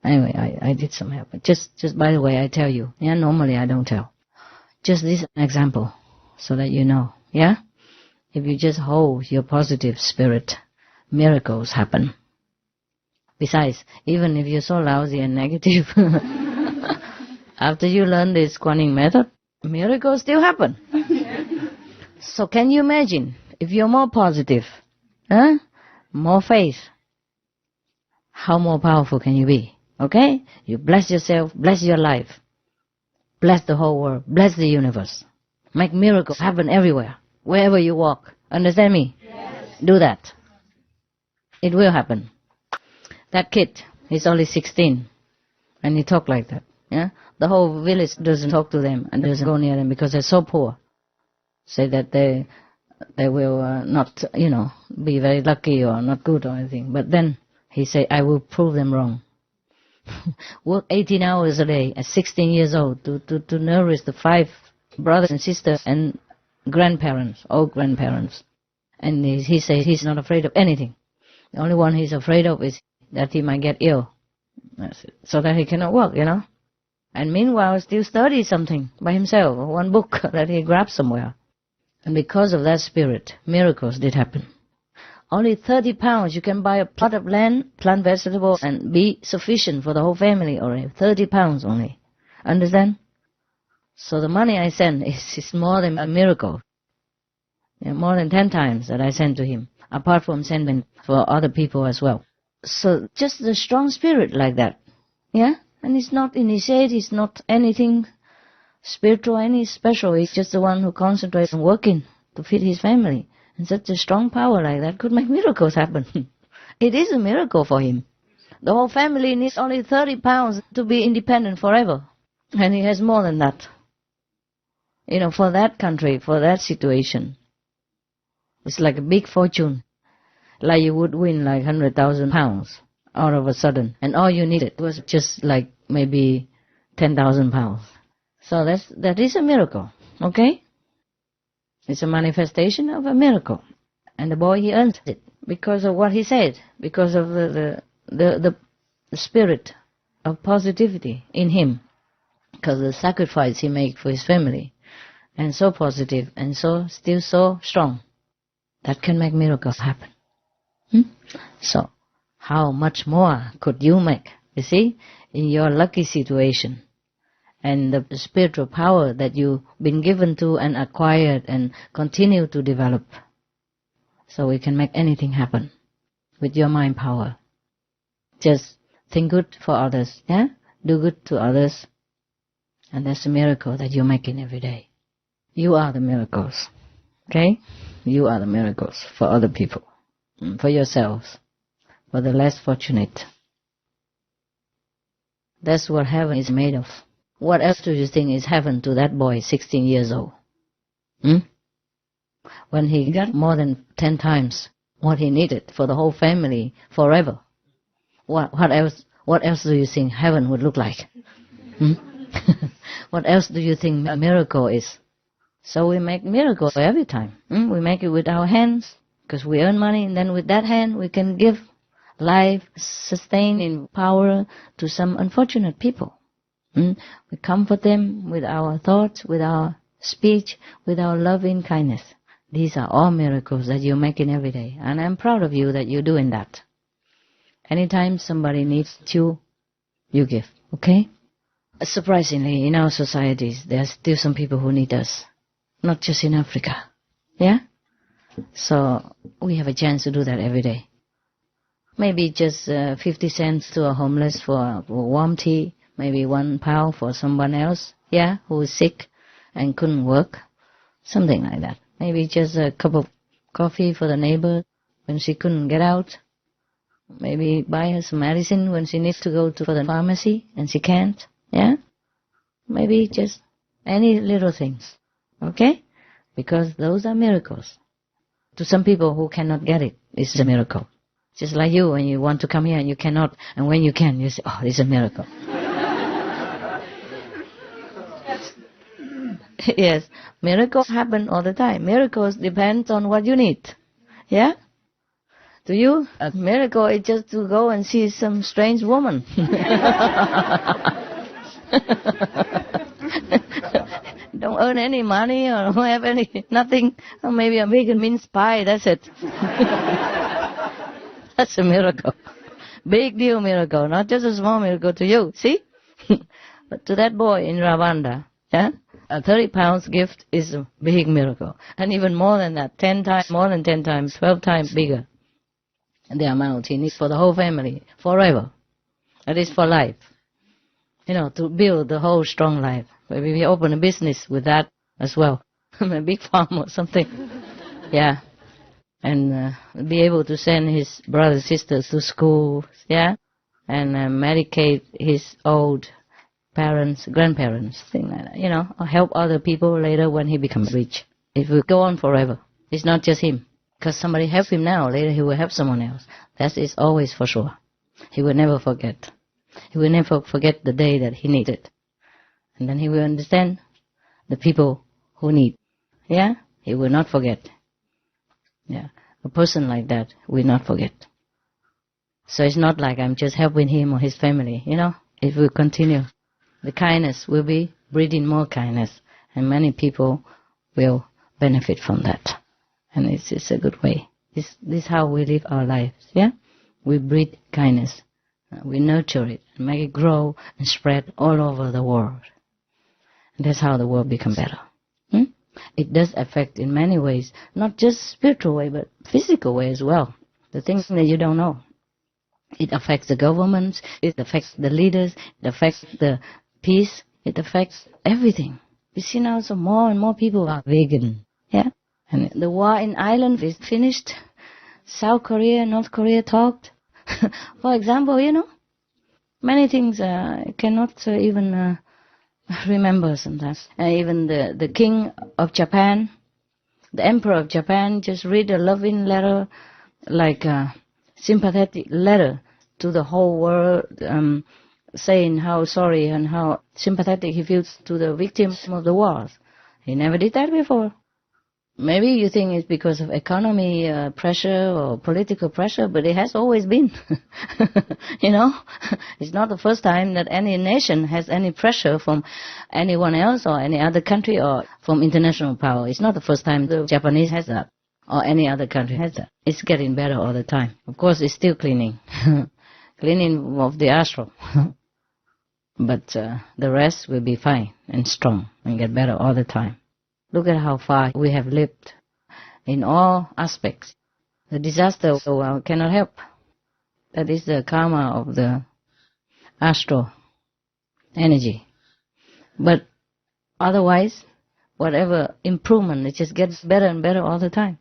Anyway, I did some help. Just by the way, I tell you, normally I don't tell. Just this example, so that you know, yeah? If you just hold your positive spirit, miracles happen. Besides, even if you're so lousy and negative, after you learn this Kuan Yin method, miracles still happen. So can you imagine, if you're more positive, more faith, how more powerful can you be? Okay? You bless yourself, bless your life, bless the whole world, bless the universe. Make miracles happen everywhere, wherever you walk. Understand me? Yes. Do that. It will happen. That kid, he's only 16, and he talk like that. Yeah, the whole village doesn't talk to them and doesn't go near them because they're so poor. Say that they will not, be very lucky or not good or anything. But then he say, I will prove them wrong. Work 18 hours a day at 16 years old to nourish the 5 brothers and sisters and grandparents, old grandparents. And he says he's not afraid of anything. The only one he's afraid of is that he might get ill, so that he cannot work, And meanwhile, still study something by himself, one book that he grabbed somewhere. And because of that spirit, miracles did happen. Only 30 pounds, you can buy a plot of land, plant vegetables, and be sufficient for the whole family already. 30 pounds only. Understand? So the money I send is more than a miracle. More than 10 times that I send to him, apart from sending for other people as well. So just the strong spirit like that. Yeah? And he's not initiated, he's not anything spiritual, any special. He's just the one who concentrates on working to feed his family. And such a strong power like that could make miracles happen. It is a miracle for him. The whole family needs only 30 pounds to be independent forever. And he has more than that. For that country, for that situation. It's like a big fortune. Like you would win like 100,000 pounds all of a sudden. And all you needed was just like maybe 10,000 pounds. So that is a miracle. Okay? It's a manifestation of a miracle. And the boy, he earned it because of what he said, because of the spirit of positivity in him, because of the sacrifice he made for his family, and so positive and still so strong, that can make miracles happen. So, how much more could you make, you see, in your lucky situation? And the spiritual power that you've been given to and acquired and continue to develop. So we can make anything happen with your mind power. Just think good for others, yeah? Do good to others. And that's a miracle that you're making every day. You are the miracles, okay? You are the miracles for other people, for yourselves, for the less fortunate. That's what heaven is made of. What else do you think is heaven to that boy, 16 years old? When he got more than 10 times what he needed for the whole family forever. What else do you think heaven would look like? What else do you think a miracle is? So we make miracles every time. We make it with our hands, because we earn money, and then with that hand we can give life, sustaining power to some unfortunate people. We comfort them with our thoughts, with our speech, with our loving kindness. These are all miracles that you're making every day. And I'm proud of you that you're doing that. Anytime somebody needs you, you give. Okay? Surprisingly, in our societies, there are still some people who need us. Not just in Africa. Yeah? So we have a chance to do that every day. Maybe just 50 cents to a homeless for warm tea. Maybe £1 for someone else, who is sick and couldn't work. Something like that. Maybe just a cup of coffee for the neighbor when she couldn't get out. Maybe buy her some medicine when she needs to go to the pharmacy and she can't. Yeah? Maybe just any little things. Okay? Because those are miracles. To some people who cannot get it, it's a miracle. Just like you, when you want to come here and you cannot, and when you can, you say, oh, it's a miracle. Yes, miracles happen all the time. Miracles depend on what you need. Yeah? To you, a miracle is just to go and see some strange woman. Don't earn any money or don't have nothing. Or maybe I'm making mince pie, that's it. That's a miracle. Big deal miracle, not just a small miracle to you, see? But to that boy in Rwanda, yeah, a 30 pounds gift is a big miracle. And even more than that, 10 times, more than 10 times, 12 times bigger. The amount he needs for the whole family, forever. That is for life. You know, to build the whole strong life. Maybe we open a business with that as well. A big farm or something. Yeah. And be able to send his brothers and sisters to school, yeah? And medicate his old parents, grandparents, thing like that, you know, or help other people later when he becomes rich. It will go on forever. It's not just him. Because somebody helped him now, later he will help someone else. That is always for sure. He will never forget. He will never forget the day that he needed. And then he will understand the people who need. Yeah? He will not forget. Yeah. A person like that will not forget. So it's not like I'm just helping him or his family, you know. It will continue. The kindness will be breeding more kindness. And many people will benefit from that. And it's a good way. This is how we live our lives, yeah? We breed kindness. We nurture it, and make it grow and spread all over the world. And that's how the world becomes better. It does affect in many ways, not just spiritual way, but physical way as well. The things that you don't know. It affects the governments, it affects the leaders, it affects the peace, it affects everything. You see now, so more and more people are vegan, yeah? And the war in Ireland is finished. South Korea, North Korea talked. For example, you know, many things I cannot even remember sometimes. Even the king of Japan, the emperor of Japan, just read a loving letter, like a sympathetic letter to the whole world, saying how sorry and how sympathetic he feels to the victims of the wars. He never did that before. Maybe you think it's because of economy pressure or political pressure, but it has always been. You know, it's not the first time that any nation has any pressure from anyone else or any other country or from international power. It's not the first time the Japanese has that or any other country has that. It's getting better all the time. Of course, it's still cleaning. Cleaning of the astral. But the rest will be fine and strong and get better all the time. Look at how far we have lived in all aspects. The disaster cannot help. That is the karma of the astral energy. But otherwise, whatever improvement, it just gets better and better all the time.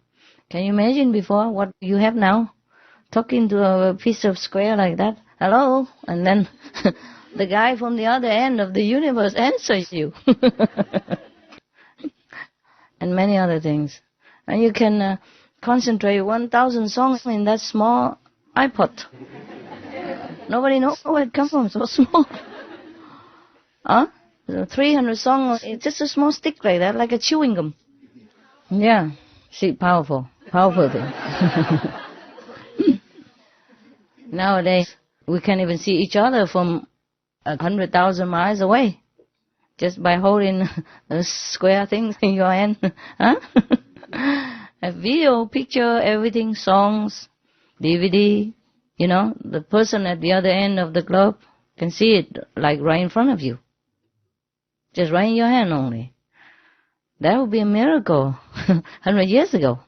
Can you imagine before what you have now? Talking to a piece of square like that, hello, and then the guy from the other end of the universe answers you. And many other things. And you can concentrate 1,000 songs in that small iPod. Nobody knows where it comes from, so small. 300 songs, it's just a small stick like that, like a chewing gum. Yeah, see, powerful thing. Nowadays, we can't even see each other from 100,000 miles away. Just by holding the square things in your hand. A video, picture, everything, songs, DVD, you know, the person at the other end of the globe can see it like right in front of you. Just right in your hand only. That would be a miracle 100 years ago.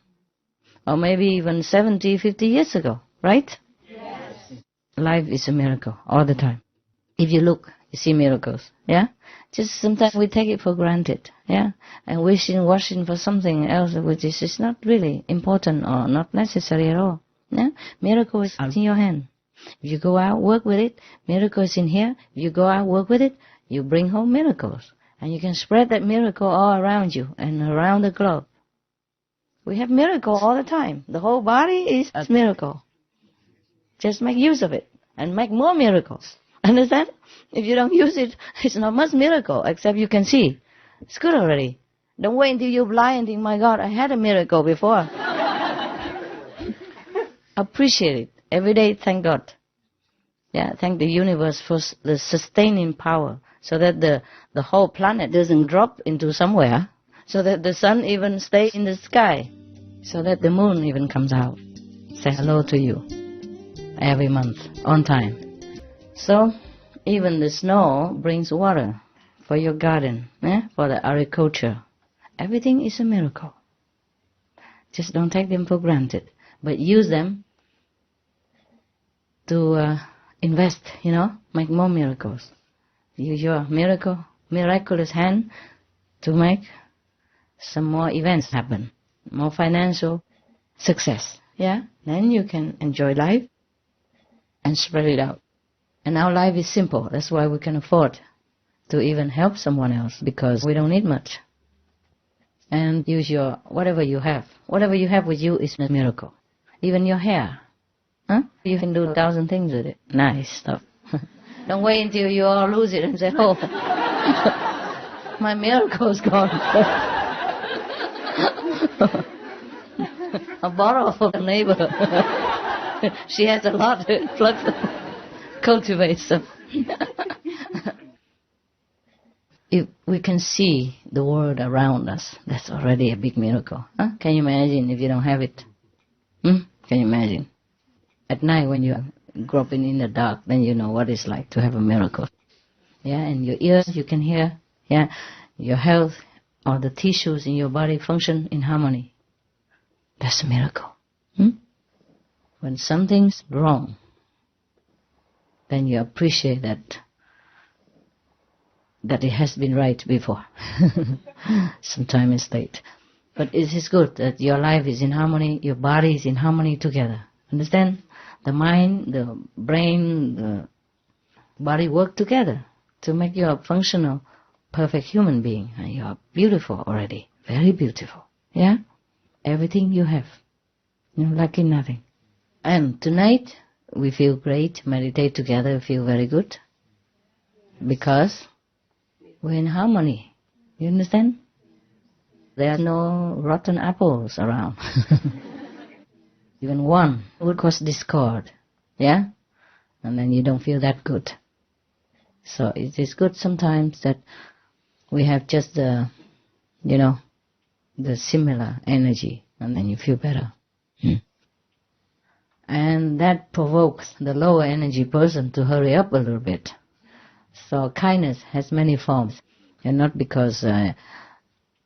Or maybe even 70, 50 years ago, right? Yes. Life is a miracle all the time. If you look, you see miracles, yeah? Just sometimes we take it for granted, yeah? And wishing for something else which is not really important or not necessary at all, yeah? Miracle is in your hand. If you go out, work with it, miracle is in here. If you go out, work with it, you bring home miracles. And you can spread that miracle all around you and around the globe. We have miracle all the time. The whole body is a miracle. Just make use of it and make more miracles. Understand? If you don't use it, it's not much miracle, except you can see. It's good already. Don't wait until you're blind and think, my God, I had a miracle before. Appreciate it. Every day, thank God. Yeah, thank the universe for the sustaining power, so that the whole planet doesn't drop into somewhere, so that the sun even stays in the sky, so that the moon even comes out. Say hello to you every month, on time. So, even the snow brings water for your garden, for the agriculture. Everything is a miracle. Just don't take them for granted, but use them to invest, make more miracles. Use your miraculous hand to make some more events happen, more financial success. Yeah, then you can enjoy life and spread it out. And our life is simple. That's why we can afford to even help someone else, because we don't need much. And use your whatever you have. Whatever you have with you is a miracle. Even your hair. You can do 1,000 things with it. Nice stuff. Don't wait until you all lose it and say, oh, my miracle's gone. I borrow from a neighbor. She has a lot of flux. Cultivate some. If we can see the world around us, that's already a big miracle. Can you imagine if you don't have it? Can you imagine? At night when you're groping in the dark, then you know what it's like to have a miracle. Yeah, and your ears you can hear. Yeah, your health, all the tissues in your body function in harmony. That's a miracle. When something's wrong, then you appreciate that it has been right before. Sometimes it's late. But it is good that your life is in harmony, your body is in harmony together. Understand? The mind, the brain, the body work together to make you a functional, perfect human being. And you are beautiful already. Very beautiful. Yeah? Everything you have. You're lacking nothing. And tonight, we feel great. Meditate together, feel very good. Because we're in harmony. You understand? There are no rotten apples around. Even one would cause discord. Yeah? And then you don't feel that good. So it is good sometimes that we have just the similar energy. And then you feel better. And that provokes the lower energy person to hurry up a little bit. So kindness has many forms, and not because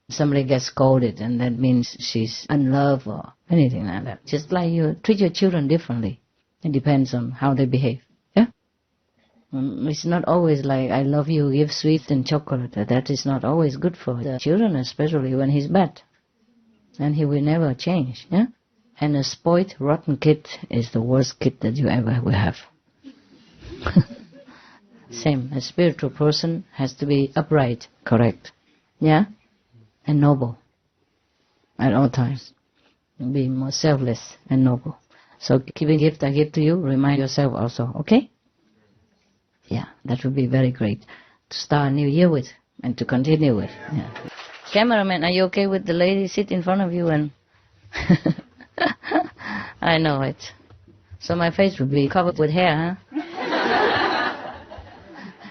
somebody gets scolded and that means she's unloved or anything like that. Just like you treat your children differently. It depends on how they behave. Yeah? It's not always like, I love you, give sweets and chocolate. That is not always good for the children, especially when he's bad. And he will never change. Yeah? And a spoiled, rotten kid is the worst kid that you ever will have. Same, a spiritual person has to be upright, correct, yeah, and noble at all times. Be more selfless and noble. So giving gift I give to you, remind yourself also, okay? Yeah, that would be very great to start a new year with and to continue with. Yeah. Cameraman, are you okay with the lady sit in front of you and... I know it. So my face would be covered with hair, huh?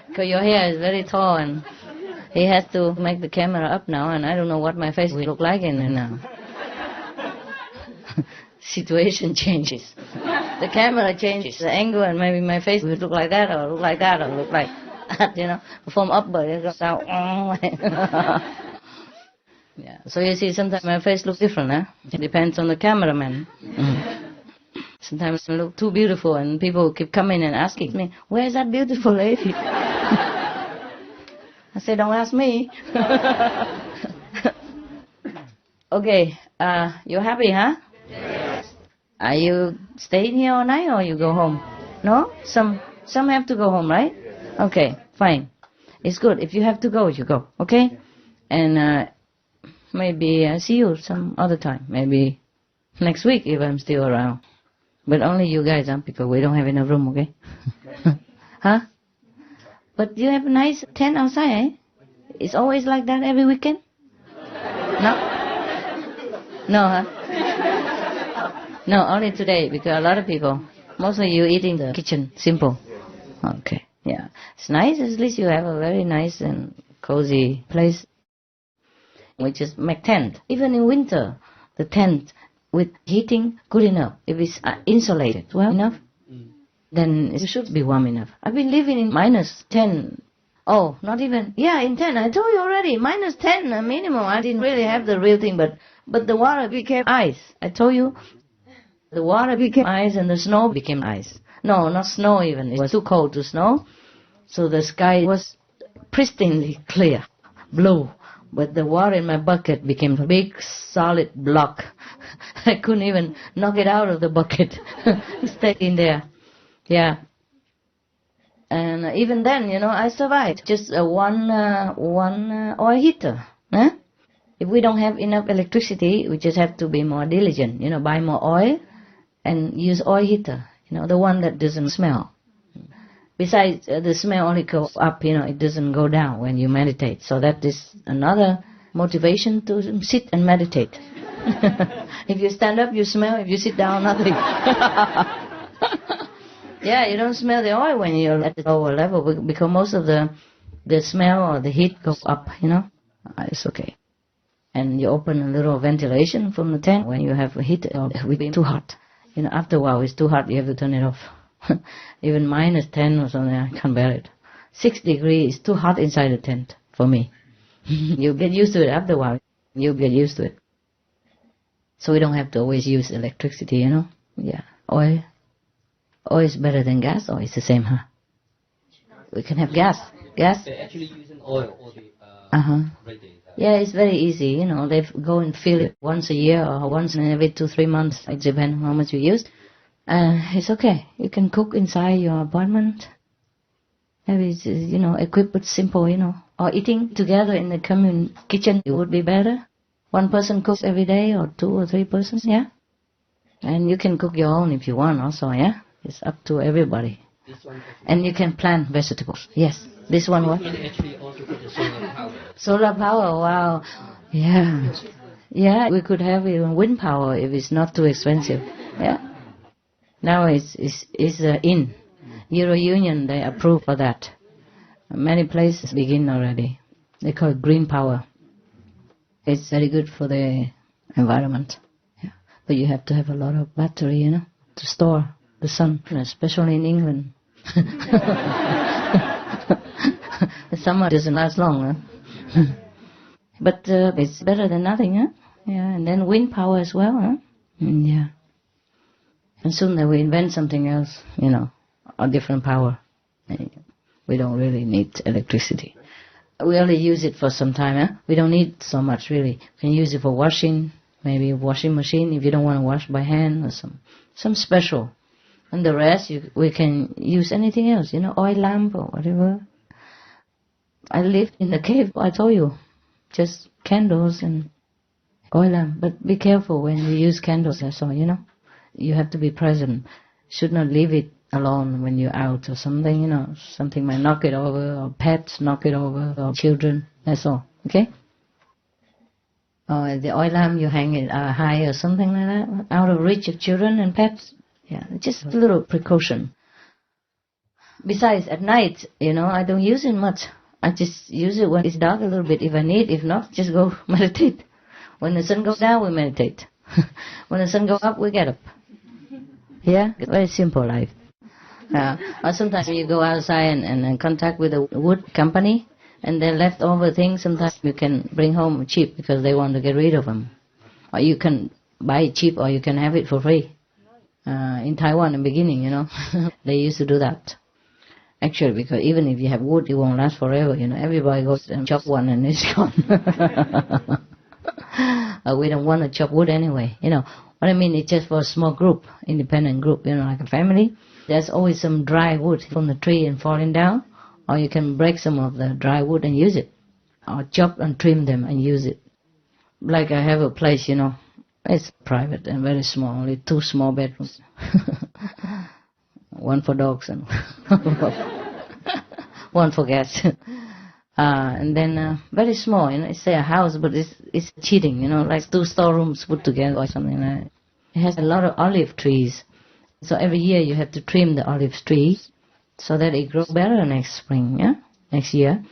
Because your hair is very tall and he has to make the camera up now and I don't know what my face will look like in it now. Situation changes. The camera changes the angle and maybe my face will look like that or look like that or look like that, From upward it goes out. Yeah. So you see, sometimes my face looks different, huh? It depends on the cameraman. Sometimes I look too beautiful and people keep coming and asking me, where's that beautiful lady? I say, don't ask me. Okay, you happy, huh? Yes. Are you staying here all night or you go home? No? Some have to go home, right? Okay, fine. It's good. If you have to go, you go, okay? And maybe I'll see you some other time. Maybe next week if I'm still around. But only you guys, because we don't have enough room, okay? Huh? But you have a nice tent outside, eh? It's always like that every weekend? No? No, huh? No, only today, because a lot of people, mostly you eat in the kitchen, simple. Okay, yeah. It's nice, at least you have a very nice and cozy place. We just make tent. Even in winter, the tent with heating, good enough. If it's insulated well enough, then it should be warm enough. I've been living in -10. Oh, not even, yeah, in 10. I told you already, -10 minimum. I didn't really have the real thing, but the water became ice. I told you, the water became ice and the snow became ice. No, not snow even. It was too cold to snow. So the sky was pristinely clear, blue. But the water in my bucket became a big solid block. I couldn't even knock it out of the bucket. It stayed in there. Yeah. And even then, I survived. Just one oil heater. Huh? If we don't have enough electricity, we just have to be more diligent. Buy more oil and use oil heater. The one that doesn't smell. Besides, the smell only goes up, it doesn't go down when you meditate. So that is another motivation to sit and meditate. If you stand up, you smell. If you sit down, nothing. Yeah, you don't smell the oil when you're at the lower level because most of the smell or the heat goes up, It's okay. And you open a little ventilation from the tent when you have a heat. It will be too hot. After a while, it's too hot. You have to turn it off. Even -10 or something, I can't bear it. 6 degrees is too hot inside the tent for me. You get used to it after a while. You get used to it. So we don't have to always use electricity, Yeah. Oil is better than gas, or it's the same, huh? We can have gas. Gas? They're actually using oil all the Yeah, it's very easy, They go and fill it once a year or once in every 2-3 months. It depends on how much you use. It's okay. You can cook inside your apartment. Maybe it's, equipped with simple, Or eating together in the common kitchen, it would be better. One person cooks every day, or 2 or 3 persons, yeah? And you can cook your own if you want also, yeah? It's up to everybody. And you can plant vegetables. Yes. This one what? Actually also put the solar power. Solar power, wow. Yeah. Yeah, we could have even wind power if it's not too expensive. Yeah. Now it's in. Euro Union, they approve for that. Many places begin already. They call it green power. It's very good for the environment. Yeah. But you have to have a lot of battery, to store the sun, especially in England. The summer doesn't last long, huh? But it's better than nothing, huh? Yeah, and then wind power as well, huh? Yeah. And soon they will invent something else, a different power. We don't really need electricity. We only use it for some time, huh? We don't need so much, really. We can use it for washing, maybe a washing machine if you don't want to wash by hand or some special. And the rest, we can use anything else, oil lamp or whatever. I lived in the cave, I told you. Just candles and oil lamp. But be careful when you use candles, that's all, You have to be present. Should not leave it alone when you're out or something, Something might knock it over, or pets knock it over, or children. That's all, okay? Or the oil lamp, you hang it high or something like that, out of reach of children and pets. Yeah, just a little precaution. Besides, at night, I don't use it much. I just use it when it's dark a little bit if I need. If not, just go meditate. When the sun goes down, we meditate. When the sun goes up, we get up. Yeah, very simple life. Or sometimes you go outside and contact with a wood company, and their leftover things, sometimes you can bring home cheap because they want to get rid of them. Or you can buy it cheap, or you can have it for free. In Taiwan, in the beginning, they used to do that. Actually, because even if you have wood, it won't last forever, Everybody goes and chop one and it's gone. We don't want to chop wood anyway, What I mean, it's just for a small group, independent group, like a family. There's always some dry wood from the tree and falling down. Or you can break some of the dry wood and use it. Or chop and trim them and use it. Like I have a place, It's private and very small, only 2 small bedrooms. One for dogs and one for cats. And then very small, it's a house, but it's cheating, like 2 storerooms put together or something like that. It has a lot of olive trees. So every year you have to trim the olive trees so that it grows better next spring, yeah, next year,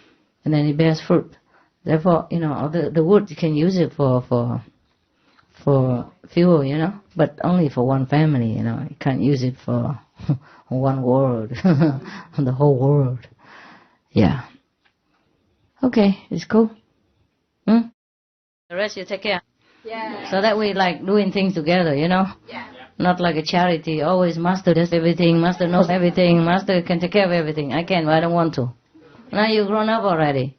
and then it bears fruit. Therefore, the wood, you can use it for fuel, but only for one family, You can't use it for one world, the whole world. Yeah. Okay, it's cool. The rest you take care. Yeah. So that we like doing things together, Yeah. Not like a charity. Always master does everything, master knows everything, master can take care of everything. I can, but I don't want to. Now you've grown up already.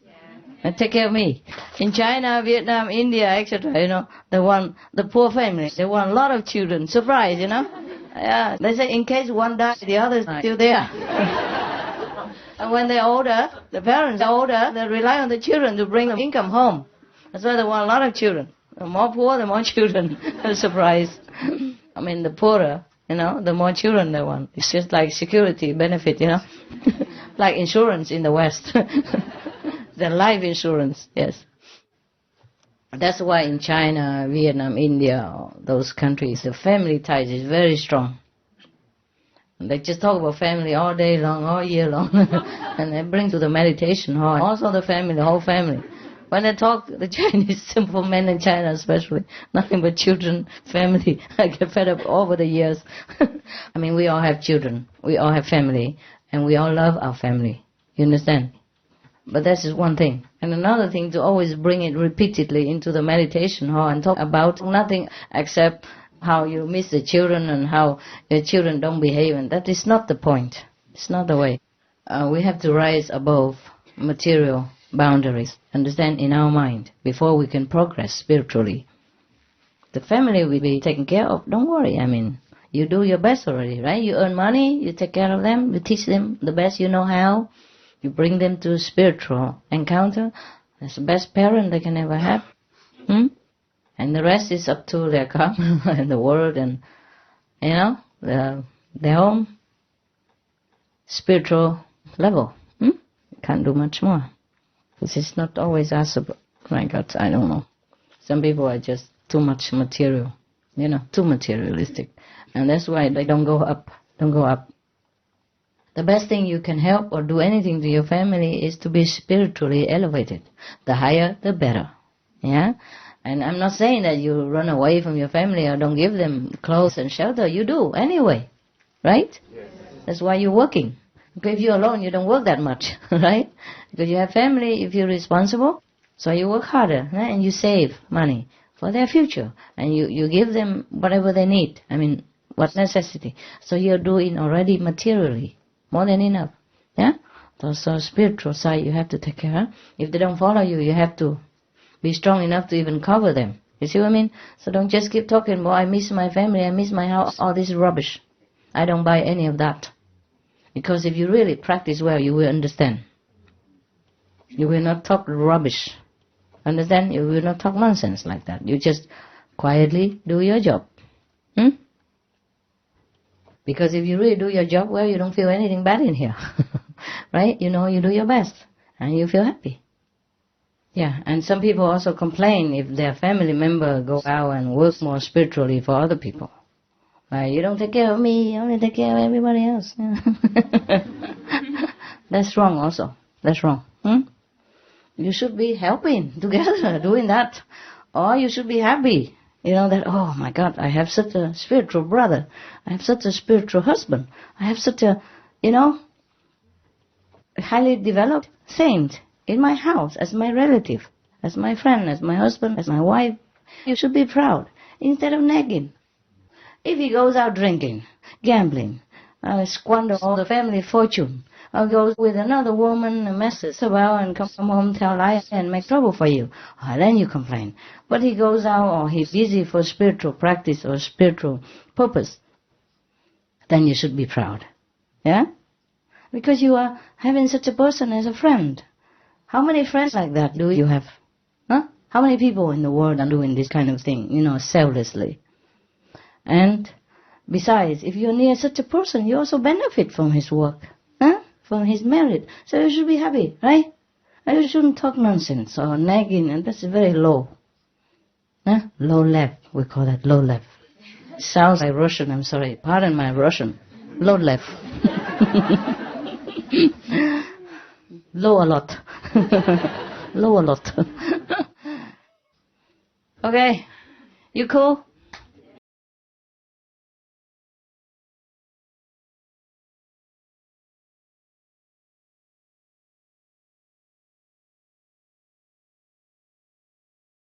And take care of me. In China, Vietnam, India, etc., the poor family, they want a lot of children. Surprise, Yeah, they say in case one dies, the others are still there. And when they're older, the parents are older, they rely on the children to bring them income home. That's why they want a lot of children. The more poor, the more children. Surprise. I mean, the poorer, the more children they want. It's just like security benefit, Like insurance in the West. The life insurance, yes. That's why in China, Vietnam, India, those countries, the family ties is very strong. And they just talk about family all day long, all year long. And they bring to the meditation hall. Also the family, the whole family. When they talk, the Chinese, simple men in China especially, nothing but children, family. I get fed up over the years. I mean, we all have children, we all have family, and we all love our family. You understand? But that's just one thing. And another thing, to always bring it repeatedly into the meditation hall and talk about nothing except how you miss the children and how your children don't behave. And that is not the point. It's not the way. We have to rise above material boundaries, understand, in our mind, before we can progress spiritually. The family will be taken care of. Don't worry. I mean, you do your best already, right? You earn money, you take care of them, you teach them the best you know how. You bring them to spiritual encounter. That's the best parent they can ever have. And the rest is up to their karma and the world and, their own spiritual level. Can't do much more. This is not always us. My God, I don't know. Some people are just too much material, too materialistic. And that's why they don't go up. The best thing you can help or do anything to your family is to be spiritually elevated. The higher, the better. Yeah? And I'm not saying that you run away from your family or don't give them clothes and shelter. You do anyway. Right? Yes. That's why you're working. Because if you're alone, you don't work that much. Right? Because you have family, if you're responsible, so you work harder. Right? And you save money for their future. And you give them whatever they need. I mean, what necessity. So you're doing already materially. More than enough. Yeah? So spiritual side you have to take care of. If they don't follow you, you have to be strong enough to even cover them. You see what I mean? So don't just keep talking, I miss my family, I miss my house, all this rubbish. I don't buy any of that. Because if you really practice well, you will understand. You will not talk rubbish. Understand? You will not talk nonsense like that. You just quietly do your job. Because if you really do your job well, you don't feel anything bad in here. Right? You do your best. And you feel happy. Yeah, and some people also complain if their family member go out and work more spiritually for other people. Right? You don't take care of me, you only take care of everybody else. That's wrong also. That's wrong. You should be helping together, doing that. Or you should be happy. That, oh my God, I have such a spiritual brother. I have such a spiritual husband. I have such a, highly developed saint in my house as my relative, as my friend, as my husband, as my wife. You should be proud instead of nagging. If he goes out drinking, gambling, squander all the family fortune, or goes with another woman and messes about and comes home, tell lies and make trouble for you, then you complain. But he goes out or he's busy for spiritual practice or spiritual purpose, then you should be proud. Yeah? Because you are having such a person as a friend. How many friends like that do you have? Huh? How many people in the world are doing this kind of thing, selflessly? And besides, if you're near such a person, you also benefit from his work. From his merit. So you should be happy, right? And you shouldn't talk nonsense or nagging, and that's very low. Low level, we call that low level. Sounds like Russian, I'm sorry. Pardon my Russian. Low level. Low a lot. Low a lot. Okay. You cool?